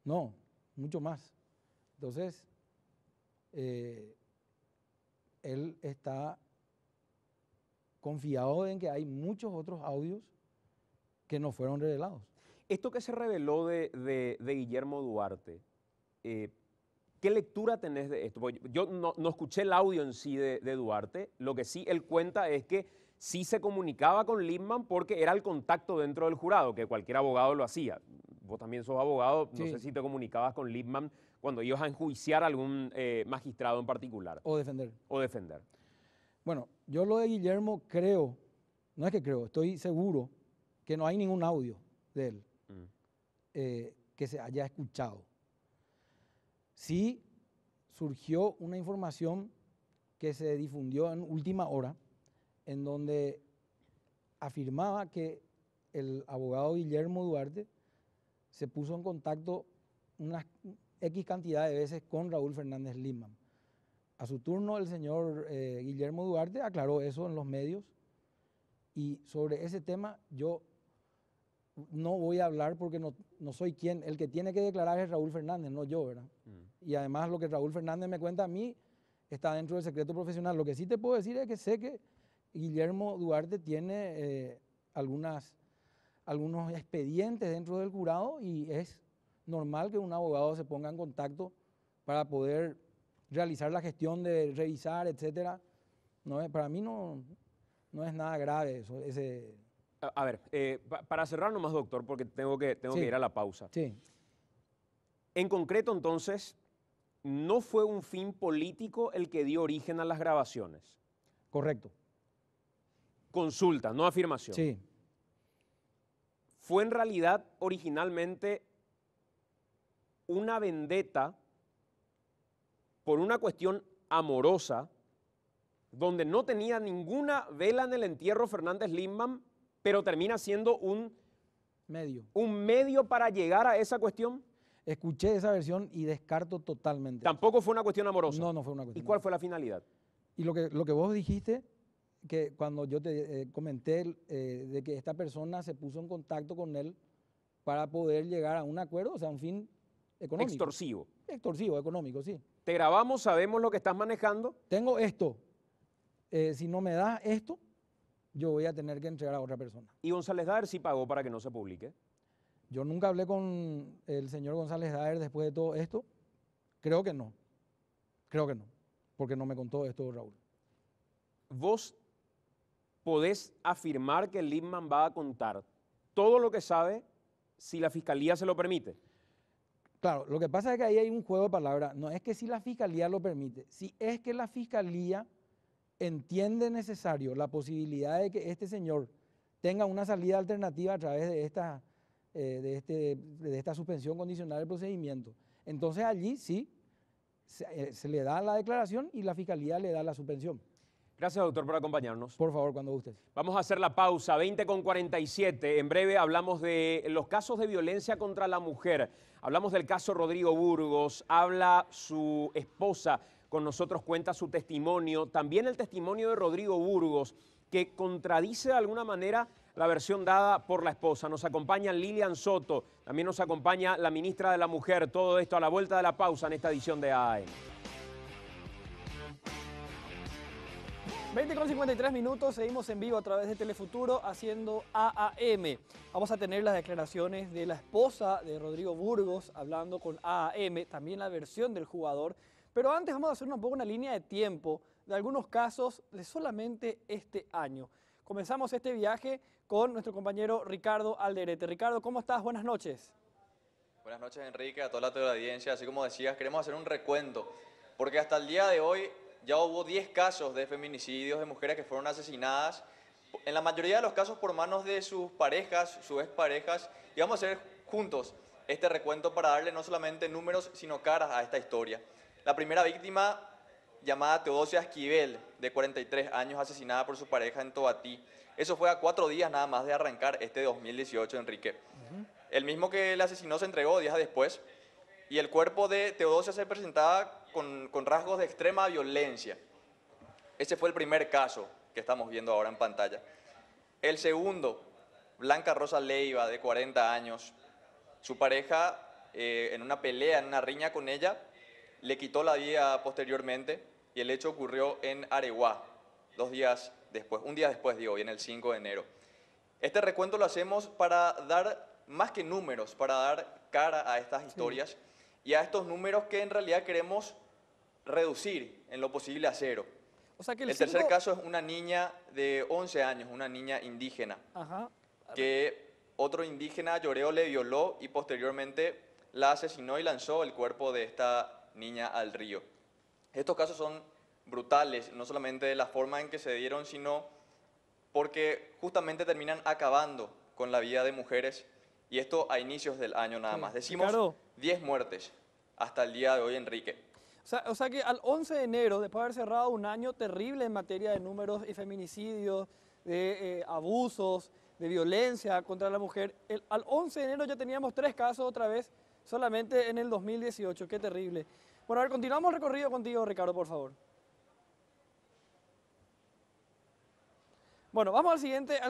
No, mucho más. Entonces, él está confiado en que hay muchos otros audios que no fueron revelados. Esto que se reveló de Guillermo Duarte, ¿qué lectura tenés de esto? Porque yo no escuché el audio en sí de Duarte, lo que sí él cuenta es que sí se comunicaba con Lindman porque era el contacto dentro del jurado, que cualquier abogado lo hacía. Vos también sos abogado, no sé si te comunicabas con Lindman cuando ibas a enjuiciar a algún magistrado en particular. O defender. Bueno, yo lo de Guillermo creo, no es que creo, estoy seguro que no hay ningún audio de él que se haya escuchado. Sí surgió una información que se difundió en última hora, en donde afirmaba que el abogado Guillermo Duarte se puso en contacto unas X cantidad de veces con Raúl Fernández Lindman. A su turno, el señor Guillermo Duarte aclaró eso en los medios y sobre ese tema yo no voy a hablar porque no soy quien. El que tiene que declarar es Raúl Fernández, no yo, ¿verdad? Y además lo que Raúl Fernández me cuenta a mí está dentro del secreto profesional. Lo que sí te puedo decir es que sé que Guillermo Duarte tiene algunos expedientes dentro del jurado y es normal que un abogado se ponga en contacto para poder realizar la gestión de revisar, etcétera. Para mí no es nada grave eso. A ver, para cerrar nomás, doctor, porque tengo que ir a la pausa. Sí. En concreto, entonces, ¿no fue un fin político el que dio origen a las grabaciones? Correcto. Consulta, no afirmación. Sí. ¿Fue en realidad originalmente una vendetta por una cuestión amorosa donde no tenía ninguna vela en el entierro Fernández Lindman, pero termina siendo un medio para llegar a esa cuestión? Escuché esa versión y descarto totalmente. ¿Tampoco fue una cuestión amorosa? No fue una cuestión ¿Y cuál fue la finalidad? Y lo que vos dijiste, que cuando yo te comenté de que esta persona se puso en contacto con él para poder llegar a un acuerdo, o sea, un fin económico. Extorsivo. Extorsivo, económico, sí. Te grabamos, sabemos lo que estás manejando. Tengo esto. Si no me das esto, yo voy a tener que entregar a otra persona. Y González Daer sí pagó para que no se publique. Yo nunca hablé con el señor González Daer después de todo esto. Creo que no. Creo que no. Porque no me contó esto, Raúl. ¿Vos podés afirmar que Lippmann va a contar todo lo que sabe si la Fiscalía se lo permite? Claro, lo que pasa es que ahí hay un juego de palabras. No es que si la Fiscalía lo permite, si es que la Fiscalía entiende necesario la posibilidad de que este señor tenga una salida alternativa a través de esta suspensión condicional del procedimiento. Entonces allí sí se le da la declaración y la Fiscalía le da la suspensión. Gracias, doctor, por acompañarnos. Por favor, cuando gustes. Vamos a hacer la pausa, 20:47. En breve hablamos de los casos de violencia contra la mujer. Hablamos del caso Rodrigo Burgos, habla su esposa con nosotros, cuenta su testimonio, también el testimonio de Rodrigo Burgos, que contradice de alguna manera la versión dada por la esposa. Nos acompaña Lilian Soto, también nos acompaña la ministra de la Mujer. Todo esto a la vuelta de la pausa en esta edición de AM. 20:53, seguimos en vivo a través de Telefuturo haciendo AAM. Vamos a tener las declaraciones de la esposa de Rodrigo Burgos hablando con AAM, también la versión del jugador. Pero antes vamos a hacer un poco una línea de tiempo de algunos casos de solamente este año. Comenzamos este viaje con nuestro compañero Ricardo Alderete. Ricardo, ¿cómo estás? Buenas noches. Buenas noches, Enrique, a toda la audiencia. Así como decías, queremos hacer un recuento, porque hasta el día de hoy ya hubo 10 casos de feminicidios de mujeres que fueron asesinadas, en la mayoría de los casos por manos de sus parejas, sus exparejas, y vamos a hacer juntos este recuento para darle no solamente números, sino caras a esta historia. La primera víctima, llamada Teodosia Esquivel, de 43 años, asesinada por su pareja en Tobatí. Eso fue a 4 días nada más de arrancar este 2018, Enrique. El mismo que le asesinó se entregó días después, y el cuerpo de Teodosia se presentaba con rasgos de extrema violencia. Ese fue el primer caso que estamos viendo ahora en pantalla. El segundo, Blanca Rosa Leiva, de 40 años. Su pareja, en una pelea, en una riña con ella, le quitó la vida posteriormente, y el hecho ocurrió en Areguá, 2 días después, un día después, digo, en el 5 de enero. Este recuento lo hacemos para dar más que números, para dar cara a estas historias y a estos números que en realidad queremos reducir en lo posible a cero. O sea que el tercer caso es una niña de 11 años, una niña indígena, que otro indígena, Lloreo, le violó y posteriormente la asesinó y lanzó el cuerpo de esta niña al río. Estos casos son brutales, no solamente de la forma en que se dieron, sino porque justamente terminan acabando con la vida de mujeres, y esto a inicios del año nada más. Decimos Ricardo, 10 muertes hasta el día de hoy, Enrique. O sea que al 11 de enero, después de haber cerrado un año terrible en materia de números y feminicidios, de abusos, de violencia contra la mujer, al 11 de enero ya teníamos 3 casos otra vez, solamente en el 2018. Qué terrible. Bueno, a ver, continuamos el recorrido contigo, Ricardo, por favor. Bueno, vamos al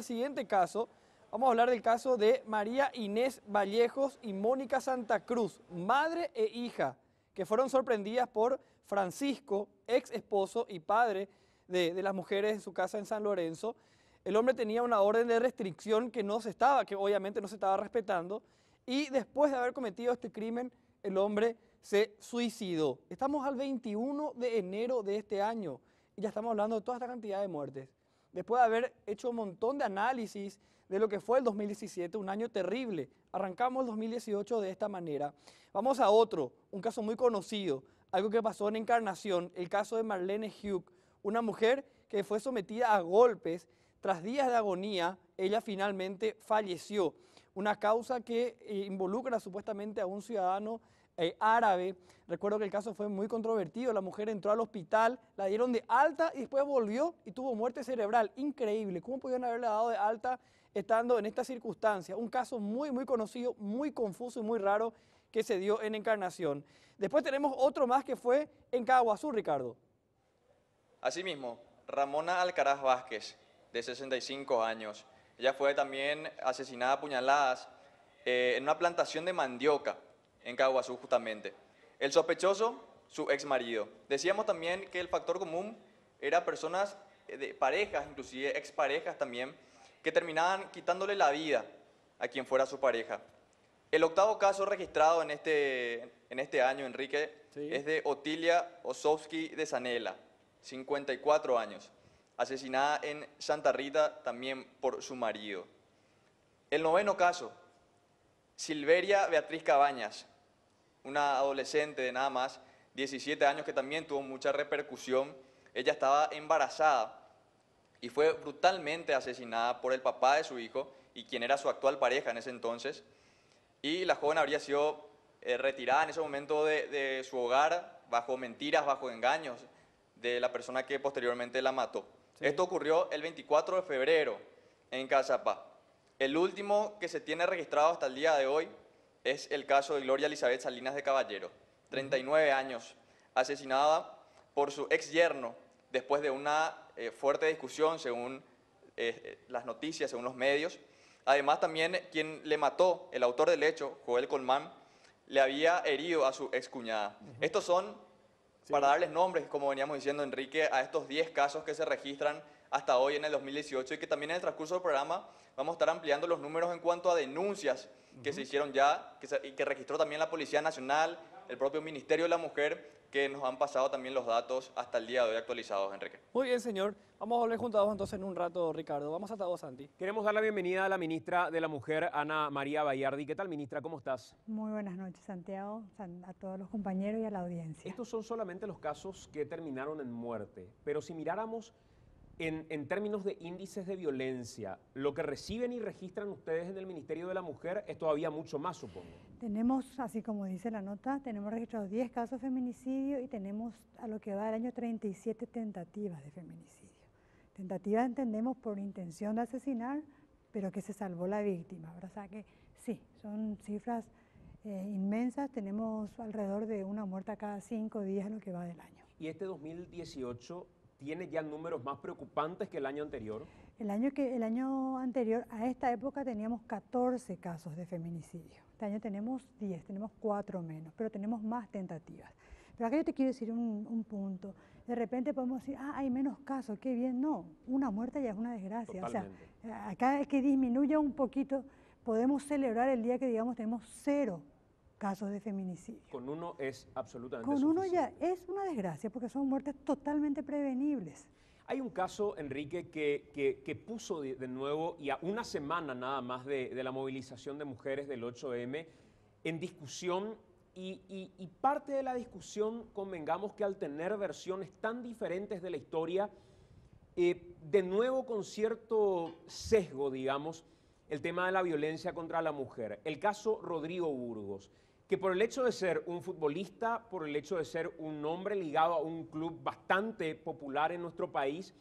siguiente caso. Vamos a hablar del caso de María Inés Vallejos y Mónica Santa Cruz, madre e hija, que fueron sorprendidas por Francisco, ex esposo y padre de las mujeres en su casa en San Lorenzo. El hombre tenía una orden de restricción que obviamente no se estaba respetando, y después de haber cometido este crimen, el hombre se suicidó. Estamos al 21 de enero de este año y ya estamos hablando de toda esta cantidad de muertes. Después de haber hecho un montón de análisis de lo que fue el 2017, un año terrible. Arrancamos el 2018 de esta manera. Vamos a un caso muy conocido, algo que pasó en Encarnación, el caso de Marlene Hugh, una mujer que fue sometida a golpes. Tras días de agonía, ella finalmente falleció. Una causa que involucra supuestamente a un ciudadano árabe. Recuerdo que el caso fue muy controvertido. La mujer entró al hospital, la dieron de alta y después volvió y tuvo muerte cerebral. Increíble. ¿Cómo pudieron haberla dado de alta estando en esta circunstancia? Un caso muy, muy conocido, muy confuso y muy raro que se dio en Encarnación. Después tenemos otro más que fue en Caguazú, Ricardo. Asimismo, Ramona Alcaraz Vázquez, de 65 años. Ella fue también asesinada a puñaladas en una plantación de mandioca en Caguazú justamente. El sospechoso, su ex marido. Decíamos también que el factor común era personas de parejas, inclusive exparejas también, que terminaban quitándole la vida a quien fuera su pareja. El octavo caso registrado en este año, Enrique, Sí. es de Otilia Osowski de Zanella, 54 años, asesinada en Santa Rita también por su marido. El noveno caso, Silveria Beatriz Cabañas, una adolescente de nada más 17 años que también tuvo mucha repercusión. Ella estaba embarazada y fue brutalmente asesinada por el papá de su hijo y quien era su actual pareja en ese entonces. Y la joven habría sido retirada en ese momento de su hogar bajo mentiras, bajo engaños de la persona que posteriormente la mató. Sí. Esto ocurrió el 24 de febrero en Cazapá. El último que se tiene registrado hasta el día de hoy es el caso de Gloria Elizabeth Salinas de Caballero, 39 años, asesinada por su ex yerno después de una fuerte discusión según las noticias, según los medios. Además, también quien le mató, el autor del hecho, Joel Colmán, le había herido a su excuñada. Estos son, para darles nombres, como veníamos diciendo, Enrique, a estos 10 casos que se registran hasta hoy en el 2018 y que también en el transcurso del programa vamos a estar ampliando los números en cuanto a denuncias que se hicieron ya y que registró también la Policía Nacional, el propio Ministerio de la Mujer, que nos han pasado también los datos hasta el día de hoy actualizados, Enrique. Muy bien, señor. Vamos a volver juntos a vos entonces en un rato, Ricardo. Vamos hasta vos, Santi. Queremos dar la bienvenida a la ministra de la Mujer, Ana María Bayardi. ¿Qué tal, ministra? ¿Cómo estás? Muy buenas noches, Santiago, a todos los compañeros y a la audiencia. Estos son solamente los casos que terminaron en muerte, pero si miráramos en términos de índices de violencia, lo que reciben y registran ustedes en el Ministerio de la Mujer es todavía mucho más, supongo. Tenemos, así como dice la nota, tenemos registrados 10 casos de feminicidio y tenemos a lo que va del año 37 tentativas de feminicidio. Tentativas entendemos por intención de asesinar, pero que se salvó la víctima, ¿verdad? O sea que sí, son cifras inmensas, tenemos alrededor de una muerta cada 5 días en lo que va del año. ¿Y este 2018 tiene ya números más preocupantes que el año anterior? El año anterior, a esta época, teníamos 14 casos de feminicidio. Este año tenemos 10, tenemos 4 menos, pero tenemos más tentativas. Pero acá yo te quiero decir un punto. De repente podemos decir, hay menos casos, qué bien. No, una muerte ya es una desgracia. Totalmente. O sea, acá es que disminuya un poquito, podemos celebrar el día que, digamos, tenemos 0 casos de feminicidio. Con uno es absolutamente Con uno suficiente. ya es una desgracia porque son muertes totalmente prevenibles. Hay un caso, Enrique, que puso de nuevo, y a una semana nada más de la movilización de mujeres del 8M, en discusión, y parte de la discusión, convengamos que al tener versiones tan diferentes de la historia, de nuevo con cierto sesgo, digamos, el tema de la violencia contra la mujer. El caso Rodrigo Burgos, que por el hecho de ser un futbolista, por el hecho de ser un hombre ligado a un club bastante popular en nuestro país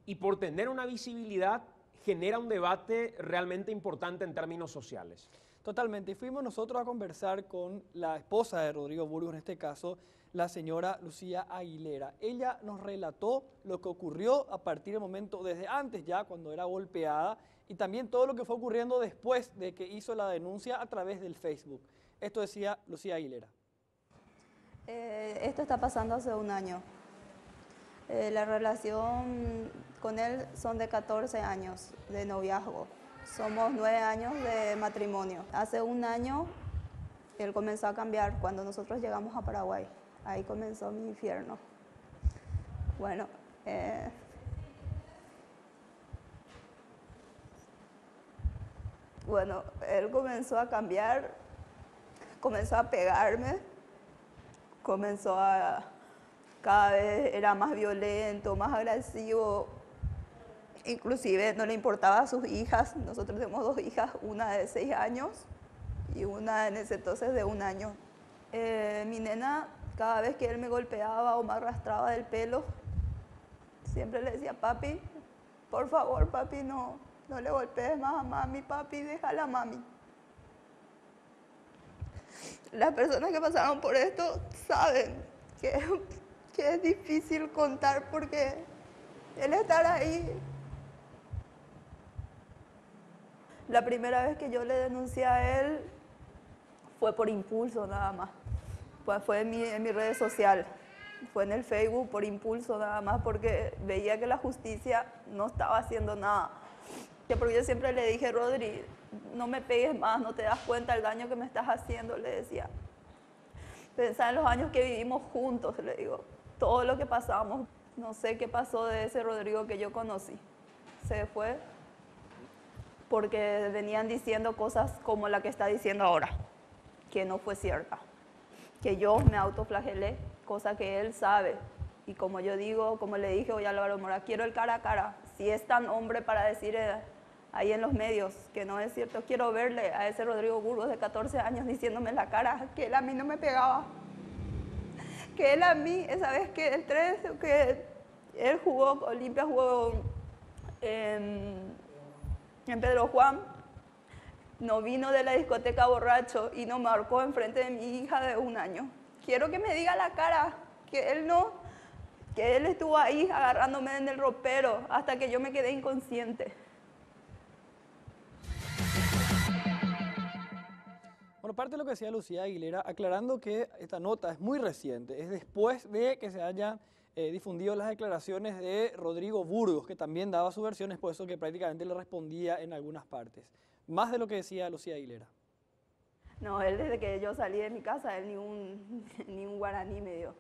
y por tener una visibilidad, genera un debate realmente importante en términos sociales. Totalmente. Y fuimos nosotros a conversar con la esposa de Rodrigo Burgos, en este caso, la señora Lucía Aguilera. Ella nos relató lo que ocurrió a partir del momento, desde antes ya, cuando era golpeada, y también todo lo que fue ocurriendo después de que hizo la denuncia a través del Facebook. Esto decía Lucía Aguilera. Esto está pasando hace un año. La relación con él son de 14 años de noviazgo. Somos 9 años de matrimonio. Hace un año él comenzó a cambiar cuando nosotros llegamos a Paraguay. Ahí comenzó mi infierno. Bueno, él comenzó a cambiar, comenzó a pegarme, cada vez era más violento, más agresivo. Inclusive no le importaba a sus hijas. Nosotros tenemos 2 hijas, una de 6 años y una en ese entonces de 1 año. Mi nena, cada vez que él me golpeaba o me arrastraba del pelo, siempre le decía, papi, por favor, papi, no le golpees más a mami, papi, déjala a mami. Las personas que pasaron por esto saben que es difícil contar porque él estar ahí. La primera vez que yo le denuncié a él fue por impulso nada más. Pues fue en mi red social, fue en el Facebook por impulso nada más, porque veía que la justicia no estaba haciendo nada. Porque yo siempre le dije, Rodri, no me pegues más, no te das cuenta del daño que me estás haciendo, le decía. Pensá en los años que vivimos juntos, le digo, todo lo que pasamos. No sé qué pasó de ese Rodrigo que yo conocí. Se fue porque venían diciendo cosas como la que está diciendo ahora, que no fue cierta, que yo me autoflagelé, cosa que él sabe. Y como yo digo, como le dije hoy a Álvaro Mora, quiero el cara a cara. Si es tan hombre para decir ahí en los medios que no es cierto, quiero verle a ese Rodrigo Burgos de 14 años diciéndome en la cara que él a mí no me pegaba. Que él a mí, esa vez que el 3, que él jugó, Olimpia jugó en Pedro Juan, no vino de la discoteca borracho y no marcó enfrente de mi hija de 1 año. Quiero que me diga la cara que él no, que él estuvo ahí agarrándome en el ropero hasta que yo me quedé inconsciente. Bueno, parte de lo que decía Lucía Aguilera, aclarando que esta nota es muy reciente, es después de que se hayan difundido las declaraciones de Rodrigo Burgos, que también daba sus versiones, por eso que prácticamente le respondía en algunas partes. Más de lo que decía Lucía Aguilera. No, él desde que yo salí de mi casa, él ni un guaraní me dio.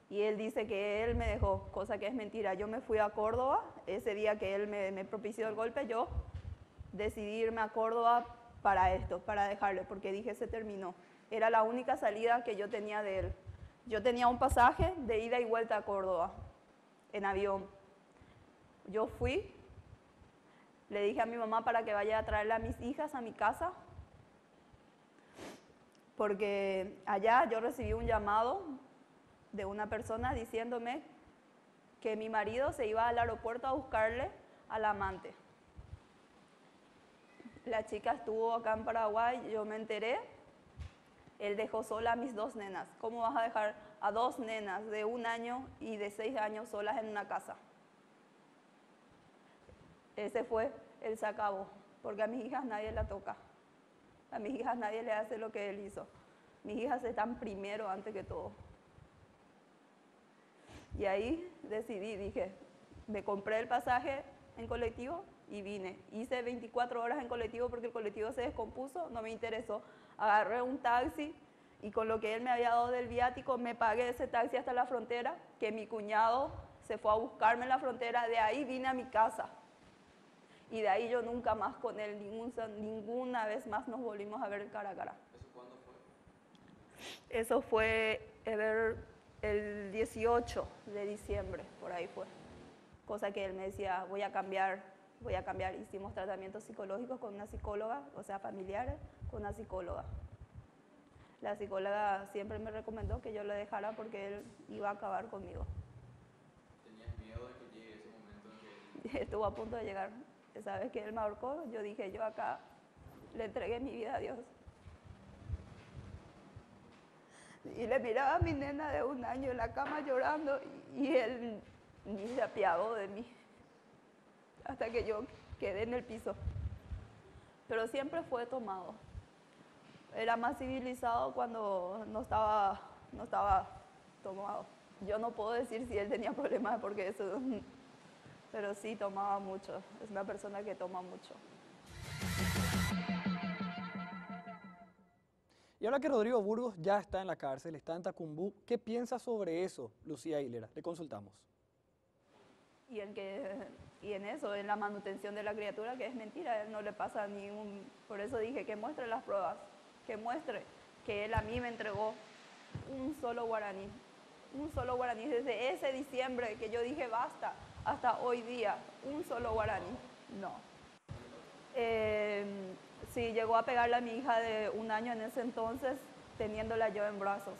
Y él dice que él me dejó, cosa que es mentira. Yo me fui a Córdoba, ese día que él me propició el golpe, yo decidí irme a Córdoba para esto, para dejarle, porque dije, se terminó. Era la única salida que yo tenía de él. Yo tenía un pasaje de ida y vuelta a Córdoba, en avión. Yo fui, le dije a mi mamá para que vaya a traerle a mis hijas a mi casa, porque allá yo recibí un llamado de una persona diciéndome que mi marido se iba al aeropuerto a buscarle al amante. La chica estuvo acá en Paraguay, yo me enteré, él dejó sola a mis 2 nenas. ¿Cómo vas a dejar a 2 nenas de 1 año y de 6 años solas en una casa? Ese fue el se acabó, porque a mis hijas nadie la toca. A mis hijas nadie le hace lo que él hizo. Mis hijas están primero antes que todo. Y ahí decidí, dije, me compré el pasaje en colectivo y vine. Hice 24 horas en colectivo porque el colectivo se descompuso, no me interesó. Agarré un taxi y con lo que él me había dado del viático me pagué ese taxi hasta la frontera, que mi cuñado se fue a buscarme en la frontera, de ahí vine a mi casa. Y de ahí yo nunca más con él, ninguna vez más nos volvimos a ver cara a cara. ¿Eso cuándo fue? Eso fue el 18 de diciembre, por ahí fue. Cosa que él me decía, voy a cambiar. Hicimos tratamientos psicológicos con una psicóloga, o sea, familiares, con una psicóloga. La psicóloga siempre me recomendó que yo lo dejara porque él iba a acabar conmigo. ¿Tenías miedo de que llegue ese momento en que...? Estuvo a punto de llegar. Esa vez que él me ahorcó, yo dije, yo acá le entregué mi vida a Dios. Y le miraba a mi nena de 1 año en la cama llorando y él ni se apiadó de mí hasta que yo quedé en el piso. Pero siempre fue tomado. Era más civilizado cuando no estaba tomado. Yo no puedo decir si él tenía problemas porque eso... Pero sí tomaba mucho. Es una persona que toma mucho. Y ahora que Rodrigo Burgos ya está en la cárcel, está en Tacumbú, ¿qué piensa sobre eso, Lucía Aguilera? Le consultamos. Y en eso, en la manutención de la criatura, que es mentira, a él no le pasa ningún... Por eso dije que muestre las pruebas, que muestre que él a mí me entregó un solo guaraní. Un solo guaraní, desde ese diciembre que yo dije basta, hasta hoy día, un solo guaraní, no. Sí, llegó a pegarle a mi hija de 1 año en ese entonces, teniéndola yo en brazos.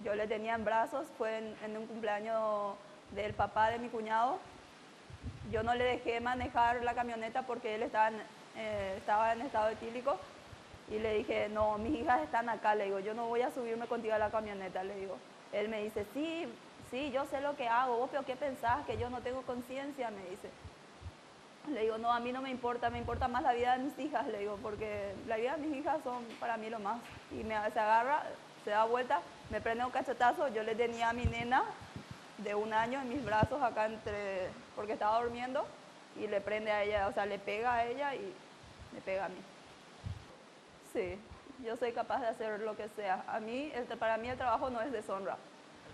Yo le tenía en brazos, fue en un cumpleaños del papá de mi cuñado. Yo no le dejé manejar la camioneta porque él estaba en estado etílico. Y le dije, no, mis hijas están acá, le digo, yo no voy a subirme contigo a la camioneta, le digo. Él me dice, sí, yo sé lo que hago, vos, pero ¿qué pensás? Que yo no tengo conciencia, me dice. Le digo, no, a mí no me importa más la vida de mis hijas, le digo, porque la vida de mis hijas son para mí lo más. Y se agarra, se da vuelta, me prende un cachetazo. Yo le tenía a mi nena de 1 año en mis brazos acá porque estaba durmiendo, y le prende a ella, o sea, le pega a ella y me pega a mí. Sí, yo soy capaz de hacer lo que sea. Para mí el trabajo no es deshonra.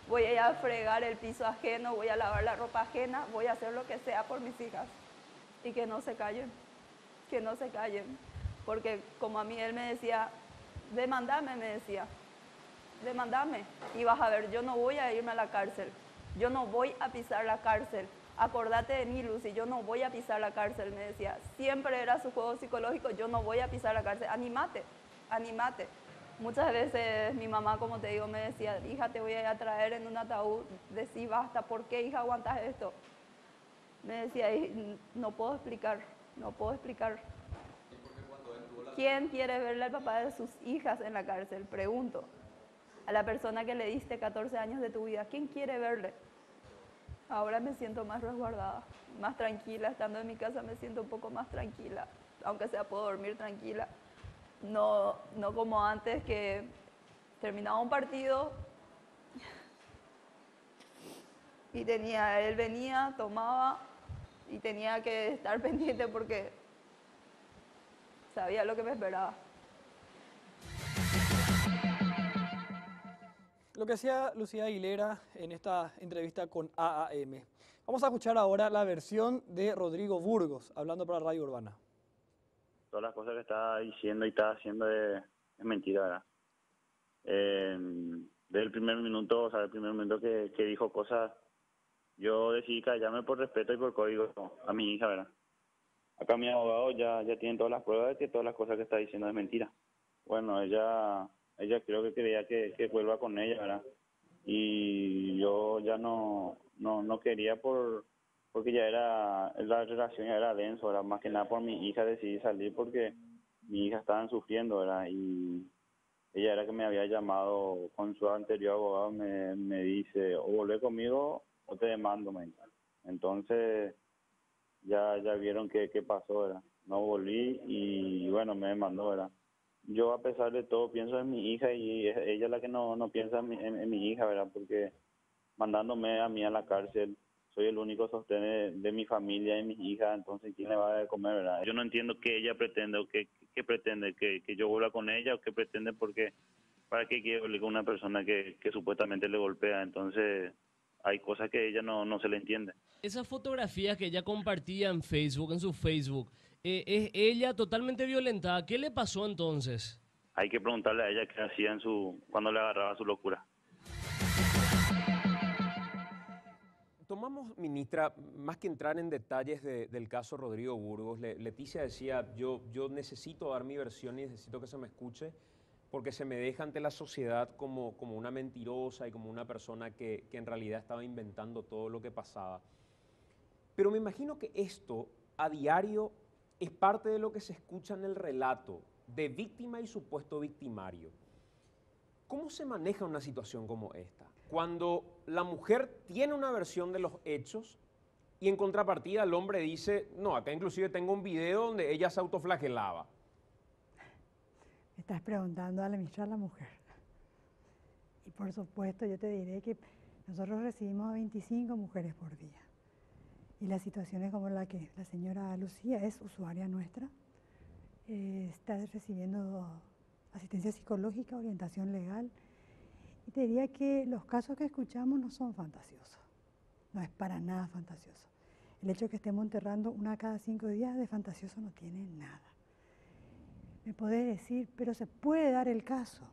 Voy a ir a fregar el piso ajeno, voy a lavar la ropa ajena, voy a hacer lo que sea por mis hijas. Y que no se callen, que no se callen. Porque como a mí él me decía, demandame, me decía, demandame. Y vas a ver, yo no voy a irme a la cárcel, yo no voy a pisar la cárcel. Acordate de mí, Lucy, yo no voy a pisar la cárcel, me decía. Siempre era su juego psicológico, yo no voy a pisar la cárcel, anímate, anímate. Muchas veces mi mamá, como te digo, me decía, hija, te voy a ir a traer en un ataúd, decí basta, ¿por qué, hija, aguantas esto? Me decía, no puedo explicar, no puedo explicar. ¿Quién quiere verle al papá de sus hijas en la cárcel? Pregunto. A la persona que le diste 14 años de tu vida, ¿quién quiere verle? Ahora me siento más resguardada, más tranquila, estando en mi casa me siento un poco más tranquila, aunque sea puedo dormir tranquila. No como antes, que terminaba un partido y él venía, tomaba y tenía que estar pendiente porque sabía lo que me esperaba. Lo que hacía Lucía Aguilera en esta entrevista con AAM. Vamos a escuchar ahora la versión de Rodrigo Burgos, hablando para Radio Urbana. Todas las cosas que está diciendo y está haciendo es mentira, ¿verdad? Desde el primer minuto, que dijo cosas, yo decidí callarme por respeto y por código a mi hija, ¿verdad? Acá mi abogado ya tiene todas las pruebas de que todas las cosas que está diciendo es mentira. Bueno, ella creo que quería que vuelva con ella, ¿verdad? Y yo ya no quería porque ya la relación ya era denso, ¿verdad? Más que nada por mi hija decidí salir porque mi hija estaban sufriendo, ¿verdad? Y ella era que me había llamado con su anterior abogado, me dice, o volvé conmigo o te demando, me dice. Entonces ya vieron qué pasó, ¿verdad? No volví y bueno, me demandó, ¿verdad? Yo a pesar de todo pienso en mi hija y es ella la que no piensa en mi hija, ¿verdad? Porque mandándome a mí a la cárcel, soy el único sostén de mi familia y mis hijas, entonces ¿quién le va a dar de comer, verdad? Yo no entiendo qué ella pretende o qué pretende, que yo vuelva con ella o qué pretende, porque ¿para qué quiere volver con una persona que supuestamente le golpea? Entonces hay cosas que ella no se le entiende. Esas fotografías que ella compartía en Facebook, en su Facebook, es ella totalmente violentada. ¿Qué le pasó entonces? Hay que preguntarle a ella qué hacía cuando le agarraba su locura. Tomamos, ministra, más que entrar en detalles del caso Rodrigo Burgos, Leticia decía, yo necesito dar mi versión y necesito que se me escuche porque se me deja ante la sociedad como una mentirosa y como una persona que en realidad estaba inventando todo lo que pasaba. Pero me imagino que esto a diario es parte de lo que se escucha en el relato de víctima y supuesto victimario. ¿Cómo se maneja una situación como esta? Cuando la mujer tiene una versión de los hechos y en contrapartida el hombre dice, no, acá inclusive tengo un video donde ella se autoflagelaba. Me estás preguntando a la ministra de la Mujer. Y por supuesto yo te diré que nosotros recibimos a 25 mujeres por día. Y las situaciones como la que la señora Lucía es usuaria nuestra, está recibiendo asistencia psicológica, orientación legal. Y te diría que los casos que escuchamos no son fantasiosos, no es para nada fantasioso. El hecho de que estemos enterrando una cada 5 días de fantasioso no tiene nada. Me podés decir, pero se puede dar el caso,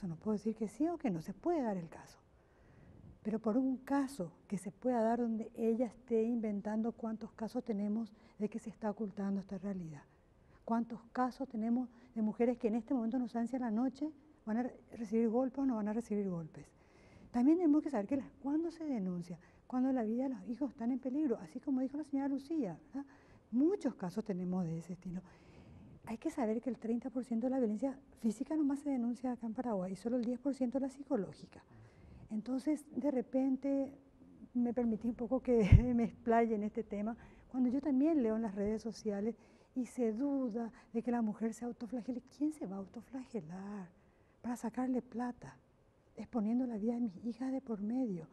no puedo decir que sí o que no, se puede dar el caso. Pero por un caso que se pueda dar donde ella esté inventando, ¿cuántos casos tenemos de que se está ocultando esta realidad? ¿Cuántos casos tenemos de mujeres que en este momento nos ansian la noche, van a recibir golpes o no van a recibir golpes? También tenemos que saber que cuando se denuncia, cuando la vida de los hijos están en peligro, así como dijo la señora Lucía, ¿verdad? Muchos casos tenemos de ese estilo. Hay que saber que el 30% de la violencia física nomás se denuncia acá en Paraguay y solo el 10% la psicológica. Entonces, de repente, me permití un poco que me explaye en este tema, Cuando yo también leo en las redes sociales y se duda de que la mujer se autoflagele, ¿quién se va a autoflagelar para sacarle plata? Exponiendo la vida de mis hijas de por medio.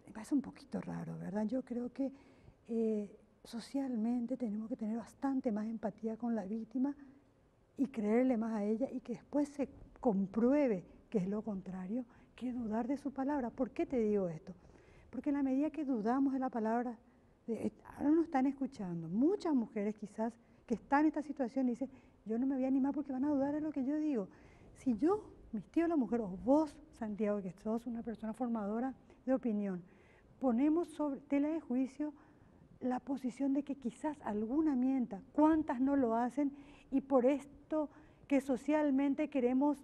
Me parece un poquito raro, ¿verdad? Yo creo que socialmente tenemos que tener bastante más empatía con la víctima y creerle más a ella y que después se compruebe que es lo contrario, que dudar de su palabra. ¿Por qué te digo esto? Porque en la medida que dudamos de la palabra, ahora nos están escuchando muchas mujeres quizás que están en esta situación y dicen, yo no me voy a animar porque van a dudar de lo que yo digo. Si yo, mis tíos, la mujer, o vos, Santiago, que sos una persona formadora de opinión, ponemos sobre tela de juicio la posición de que quizás alguna mienta, cuántas no lo hacen, y por esto que socialmente queremos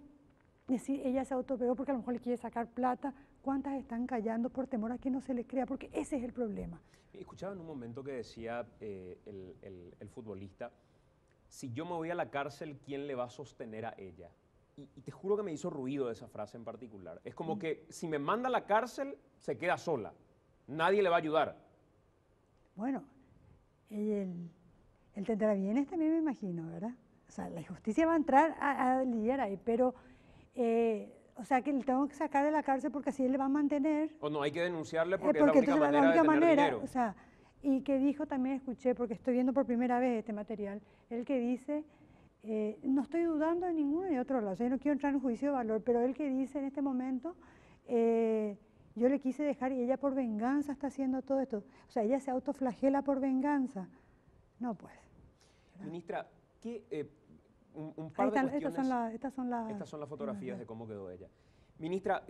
decir, ella se autopegó porque a lo mejor le quiere sacar plata, cuántas están callando por temor a que no se les crea, porque ese es el problema. Escuchaba en un momento que decía el futbolista, si yo me voy a la cárcel, ¿quién le va a sostener a ella? Y te juro que me hizo ruido esa frase en particular. Es como que si me manda a la cárcel, se queda sola. Nadie le va a ayudar. Bueno, el Tetrabienes también me imagino, ¿verdad? O sea, la justicia va a entrar a lidiar ahí, pero, o sea, que le tengo que sacar de la cárcel porque así él le va a mantener. O no, hay que denunciarle porque es la única manera de tener dinero. O sea, y que dijo, también escuché, porque estoy viendo por primera vez este material, el que dice, no estoy dudando de ninguno ni otro lado, o sea, yo no quiero entrar en juicio de valor, pero él que dice en este momento, yo le quise dejar y ella por venganza está haciendo todo esto. O sea, ella se autoflagela por venganza. No, pues. ¿verdad? Ministra, un par de cuestiones. Estas son las fotografías de cómo quedó ella. Ministra,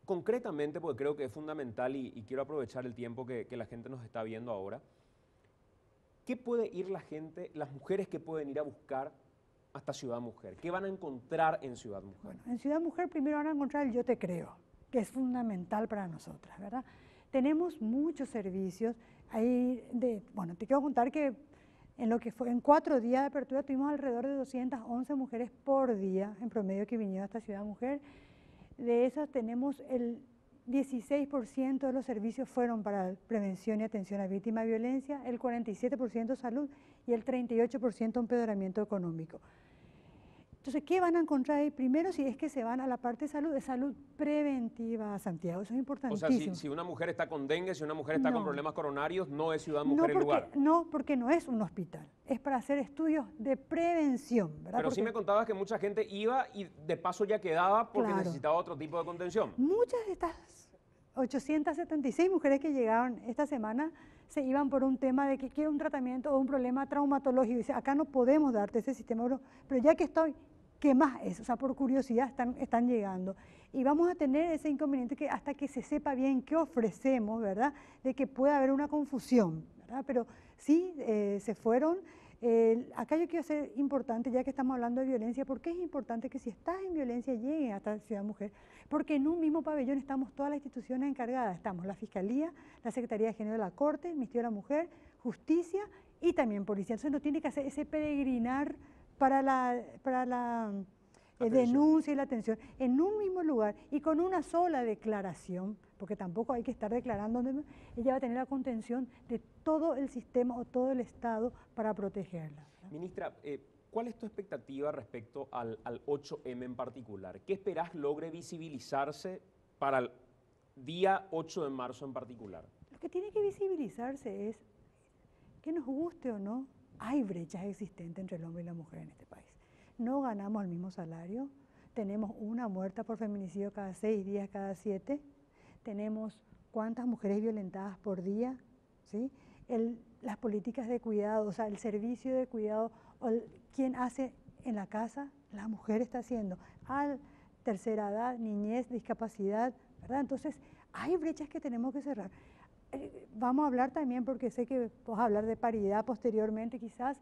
concretamente, porque creo que es fundamental y quiero aprovechar el tiempo que la gente nos está viendo ahora, ¿qué puede ir la gente, las mujeres que pueden ir a buscar hasta Ciudad Mujer? ¿Qué van a encontrar en Ciudad Mujer? Bueno, en Ciudad Mujer primero van a encontrar el Yo Te Creo, que es fundamental para nosotras, ¿verdad? Tenemos muchos servicios. Bueno, te quiero contar que en 4 días de apertura tuvimos alrededor de 211 mujeres por día en promedio que vinieron a esta Ciudad Mujer. De esas tenemos el 16% de los servicios fueron para prevención y atención a víctimas de violencia, el 47% salud y el 38% empeoramiento económico. Entonces, ¿qué van a encontrar ahí? Primero, si es que se van a la parte de salud preventiva, Santiago, eso es importantísimo. O sea, si una mujer está con dengue, si una mujer está con problemas coronarios, no es Ciudad Mujer el lugar. No, porque no es un hospital, es para hacer estudios de prevención, ¿verdad? Pero sí me contabas que mucha gente iba y de paso ya quedaba porque necesitaba otro tipo de contención. Muchas de estas 876 mujeres que llegaron esta semana se iban por un tema de que quiero un tratamiento o un problema traumatológico. Y dice, acá no podemos darte ese sistema, pero ya que estoy, ¿qué más es? O sea, por curiosidad están llegando. Y vamos a tener ese inconveniente que hasta que se sepa bien qué ofrecemos, ¿verdad? De que pueda haber una confusión, ¿verdad? Pero sí, se fueron. Acá yo quiero ser importante, ya que estamos hablando de violencia, porque es importante que si estás en violencia lleguen hasta Ciudad Mujer, porque en un mismo pabellón estamos todas las instituciones encargadas, estamos la Fiscalía, la Secretaría de Género de la Corte, el Ministerio de la Mujer, Justicia y también Policía. Entonces no tiene que hacer ese peregrinar para la denuncia y la atención en un mismo lugar y con una sola declaración, porque tampoco hay que estar declarando, ella va a tener la contención de todo el sistema o todo el Estado para protegerla, ¿verdad? Ministra, ¿cuál es tu expectativa respecto al 8M en particular? ¿Qué esperás logre visibilizarse para el día 8 de marzo en particular? Lo que tiene que visibilizarse es, que nos guste o no, hay brechas existentes entre el hombre y la mujer en este país. No ganamos el mismo salario, tenemos una muerta por feminicidio cada 6 días, cada 7, tenemos cuántas mujeres violentadas por día, ¿sí? Las políticas de cuidado, o sea, el servicio de cuidado, ¿quién hace en la casa? La mujer está haciendo, a tercera edad, niñez, discapacidad, ¿verdad? Entonces, hay brechas que tenemos que cerrar. Vamos a hablar también, porque sé que vamos a hablar de paridad posteriormente, quizás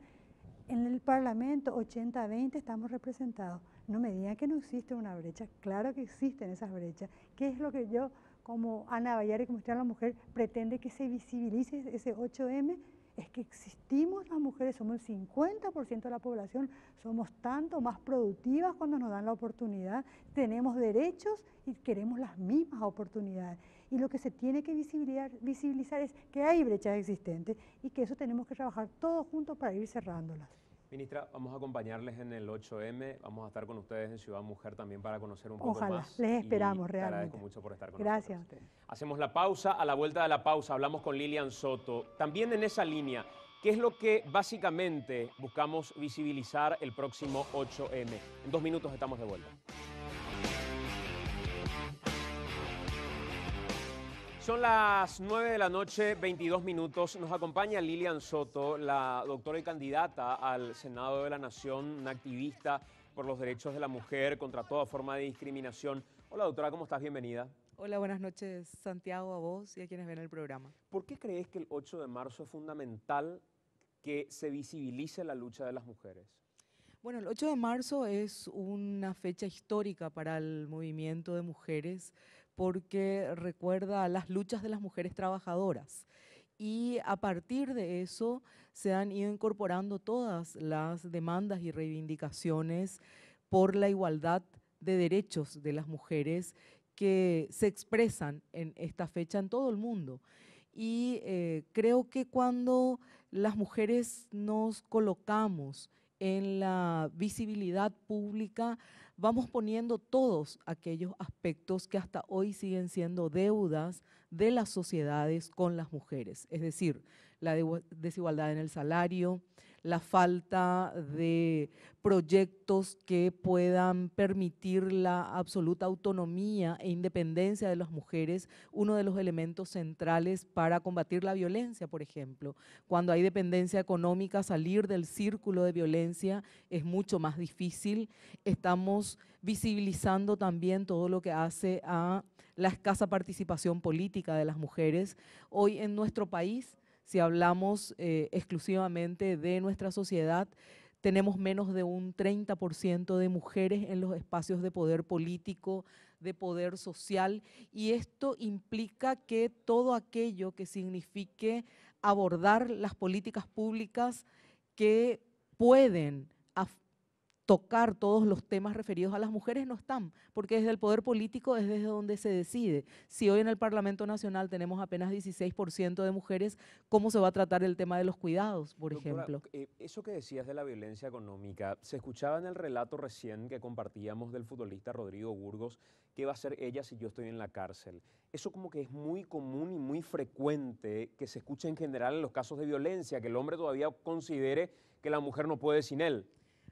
en el Parlamento 80-20 estamos representados. No me digan que no existe una brecha, claro que existen esas brechas. ¿Qué es lo que yo, como Ana Bayar y como Ministra de la Mujer, pretende que se visibilice ese 8M? Es que existimos las mujeres, somos el 50% de la población, somos tanto más productivas cuando nos dan la oportunidad, tenemos derechos y queremos las mismas oportunidades. y lo que se tiene que visibilizar es que hay brechas existentes y que eso tenemos que trabajar todos juntos para ir cerrándolas. Ministra, vamos a acompañarles en el 8M, vamos a estar con ustedes en Ciudad Mujer también para conocer un poco Ojalá, más. les esperamos y realmente. Te agradezco mucho por estar con Gracias nosotros. a ustedes. Hacemos la pausa, a la vuelta de la pausa hablamos con Lilian Soto. También en esa línea, ¿qué es lo que básicamente buscamos visibilizar el próximo 8M? En 2 minutos estamos de vuelta. Son las 9 de la noche, 22 minutos. Nos acompaña Lilian Soto, la doctora y candidata al Senado de la Nación, una activista por los derechos de la mujer contra toda forma de discriminación. Hola doctora, ¿cómo estás? Bienvenida. Hola, buenas noches Santiago, a vos y a quienes ven el programa. ¿Por qué crees que el 8 de marzo es fundamental que se visibilice la lucha de las mujeres? Bueno, el 8 de marzo es una fecha histórica para el movimiento de mujeres porque recuerda las luchas de las mujeres trabajadoras. Y a partir de eso se han ido incorporando todas las demandas y reivindicaciones por la igualdad de derechos de las mujeres que se expresan en esta fecha en todo el mundo. Y creo que cuando las mujeres nos colocamos en la visibilidad pública, vamos poniendo todos aquellos aspectos que hasta hoy siguen siendo deudas de las sociedades con las mujeres, es decir, la desigualdad en el salario, la falta de proyectos que puedan permitir la absoluta autonomía e independencia de las mujeres, uno de los elementos centrales para combatir la violencia, por ejemplo. Cuando hay dependencia económica, salir del círculo de violencia es mucho más difícil. Estamos visibilizando también todo lo que hace a la escasa participación política de las mujeres. Hoy en nuestro país, si hablamos exclusivamente de nuestra sociedad, tenemos menos de un 30% de mujeres en los espacios de poder político, de poder social, y esto implica que todo aquello que signifique abordar las políticas públicas que pueden tocar todos los temas referidos a las mujeres no están, porque desde el poder político es desde donde se decide. Si hoy en el Parlamento Nacional tenemos apenas 16% de mujeres, ¿cómo se va a tratar el tema de los cuidados, por ejemplo? Eso que decías de la violencia económica, se escuchaba en el relato recién que compartíamos del futbolista Rodrigo Burgos, ¿qué va a hacer ella si yo estoy en la cárcel? Eso como que es muy común y muy frecuente que se escuche en general en los casos de violencia, que el hombre todavía considere que la mujer no puede sin él.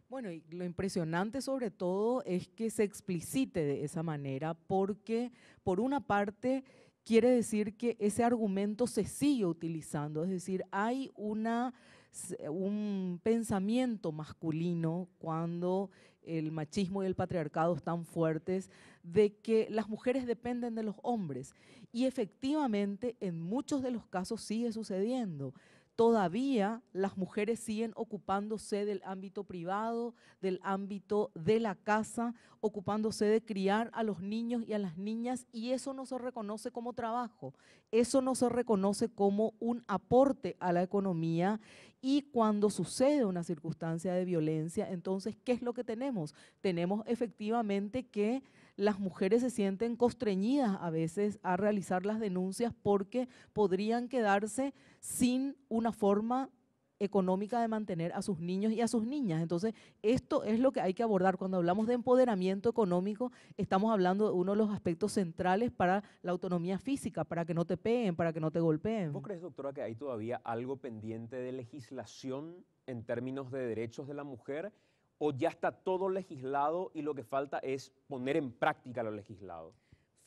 Bueno, y lo impresionante sobre todo es que se explicite de esa manera porque, por una parte, quiere decir que ese argumento se sigue utilizando, es decir, hay un pensamiento masculino cuando el machismo y el patriarcado están fuertes de que las mujeres dependen de los hombres y efectivamente en muchos de los casos sigue sucediendo. Todavía las mujeres siguen ocupándose del ámbito privado, del ámbito de la casa, ocupándose de criar a los niños y a las niñas, y eso no se reconoce como trabajo, eso no se reconoce como un aporte a la economía. Y cuando sucede una circunstancia de violencia, entonces, ¿qué es lo que tenemos? Tenemos efectivamente que las mujeres se sienten constreñidas a veces a realizar las denuncias porque podrían quedarse sin una forma económica de mantener a sus niños y a sus niñas. Entonces, esto es lo que hay que abordar. Cuando hablamos de empoderamiento económico, estamos hablando de uno de los aspectos centrales para la autonomía física, para que no te peguen, para que no te golpeen. ¿Vos crees, doctora, que hay todavía algo pendiente de legislación en términos de derechos de la mujer? ¿O ya está todo legislado y lo que falta es poner en práctica lo legislado?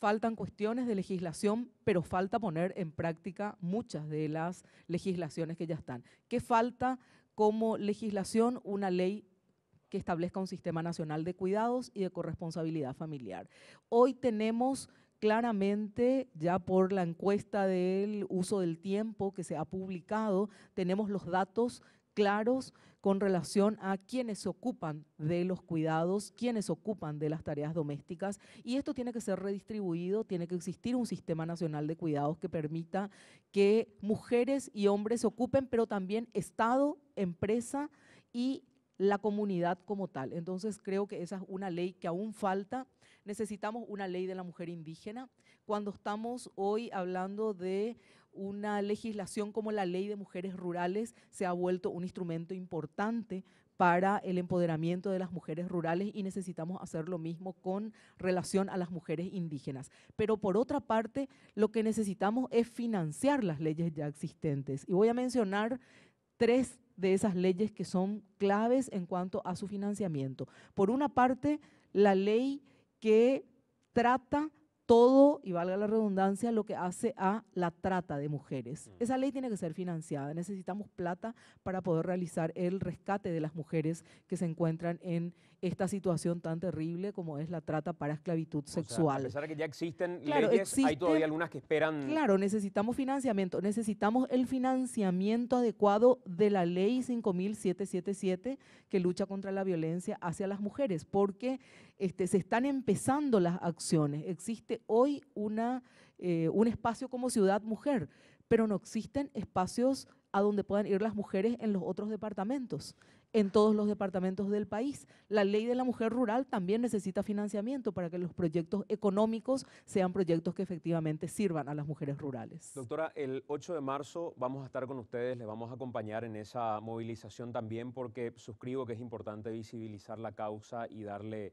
Faltan cuestiones de legislación, pero falta poner en práctica muchas de las legislaciones que ya están. ¿Qué falta como legislación? Una ley que establezca un sistema nacional de cuidados y de corresponsabilidad familiar. Hoy tenemos claramente, ya por la encuesta del uso del tiempo que se ha publicado, tenemos los datos claros con relación a quienes se ocupan de los cuidados, quienes se ocupan de las tareas domésticas, y esto tiene que ser redistribuido, tiene que existir un sistema nacional de cuidados que permita que mujeres y hombres se ocupen, pero también Estado, empresa y la comunidad como tal. Entonces creo que esa es una ley que aún falta. necesitamos una ley de la mujer indígena. Cuando estamos hoy hablando de una legislación como la Ley de Mujeres Rurales, se ha vuelto un instrumento importante para el empoderamiento de las mujeres rurales y necesitamos hacer lo mismo con relación a las mujeres indígenas. Pero por otra parte, lo que necesitamos es financiar las leyes ya existentes. Y voy a mencionar 3 de esas leyes que son claves en cuanto a su financiamiento. Por una parte, la ley que trata todo, y valga la redundancia, lo que hace a la trata de mujeres. Esa ley tiene que ser financiada. Necesitamos plata para poder realizar el rescate de las mujeres que se encuentran en esta situación tan terrible como es la trata para esclavitud sexual. A pesar de que ya existen Claro, leyes, hay todavía algunas que esperan. Claro, necesitamos financiamiento. Necesitamos el financiamiento adecuado de la ley 5.777 que lucha contra la violencia hacia las mujeres, porque se están empezando las acciones. Existe hoy un espacio como Ciudad Mujer, pero no existen espacios a donde puedan ir las mujeres en los otros departamentos, en todos los departamentos del país. La ley de la mujer rural también necesita financiamiento para que los proyectos económicos sean proyectos que efectivamente sirvan a las mujeres rurales. Doctora, el 8 de marzo vamos a estar con ustedes, les vamos a acompañar en esa movilización también porque suscribo que es importante visibilizar la causa y darle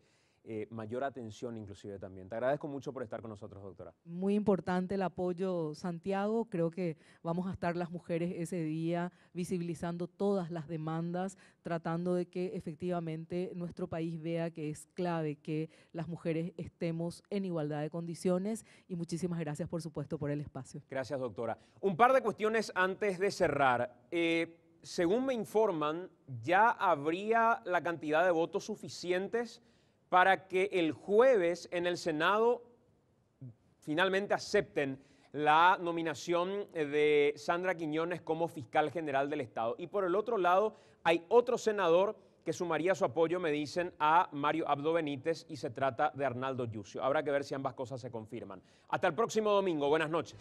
mayor atención inclusive también. Te agradezco mucho por estar con nosotros, doctora. Muy importante el apoyo, Santiago. Creo que vamos a estar las mujeres ese día visibilizando todas las demandas, tratando de que efectivamente nuestro país vea que es clave que las mujeres estemos en igualdad de condiciones y muchísimas gracias, por supuesto, por el espacio. Gracias, doctora. Un par de cuestiones antes de cerrar. Según me informan, ya habría la cantidad de votos suficientes para que el jueves en el Senado finalmente acepten la nominación de Sandra Quiñones como fiscal general del Estado. Y por el otro lado, hay otro senador que sumaría su apoyo, me dicen, a Mario Abdo Benítez, y se trata de Arnaldo Yucio. Habrá que ver si ambas cosas se confirman. Hasta el próximo domingo. Buenas noches.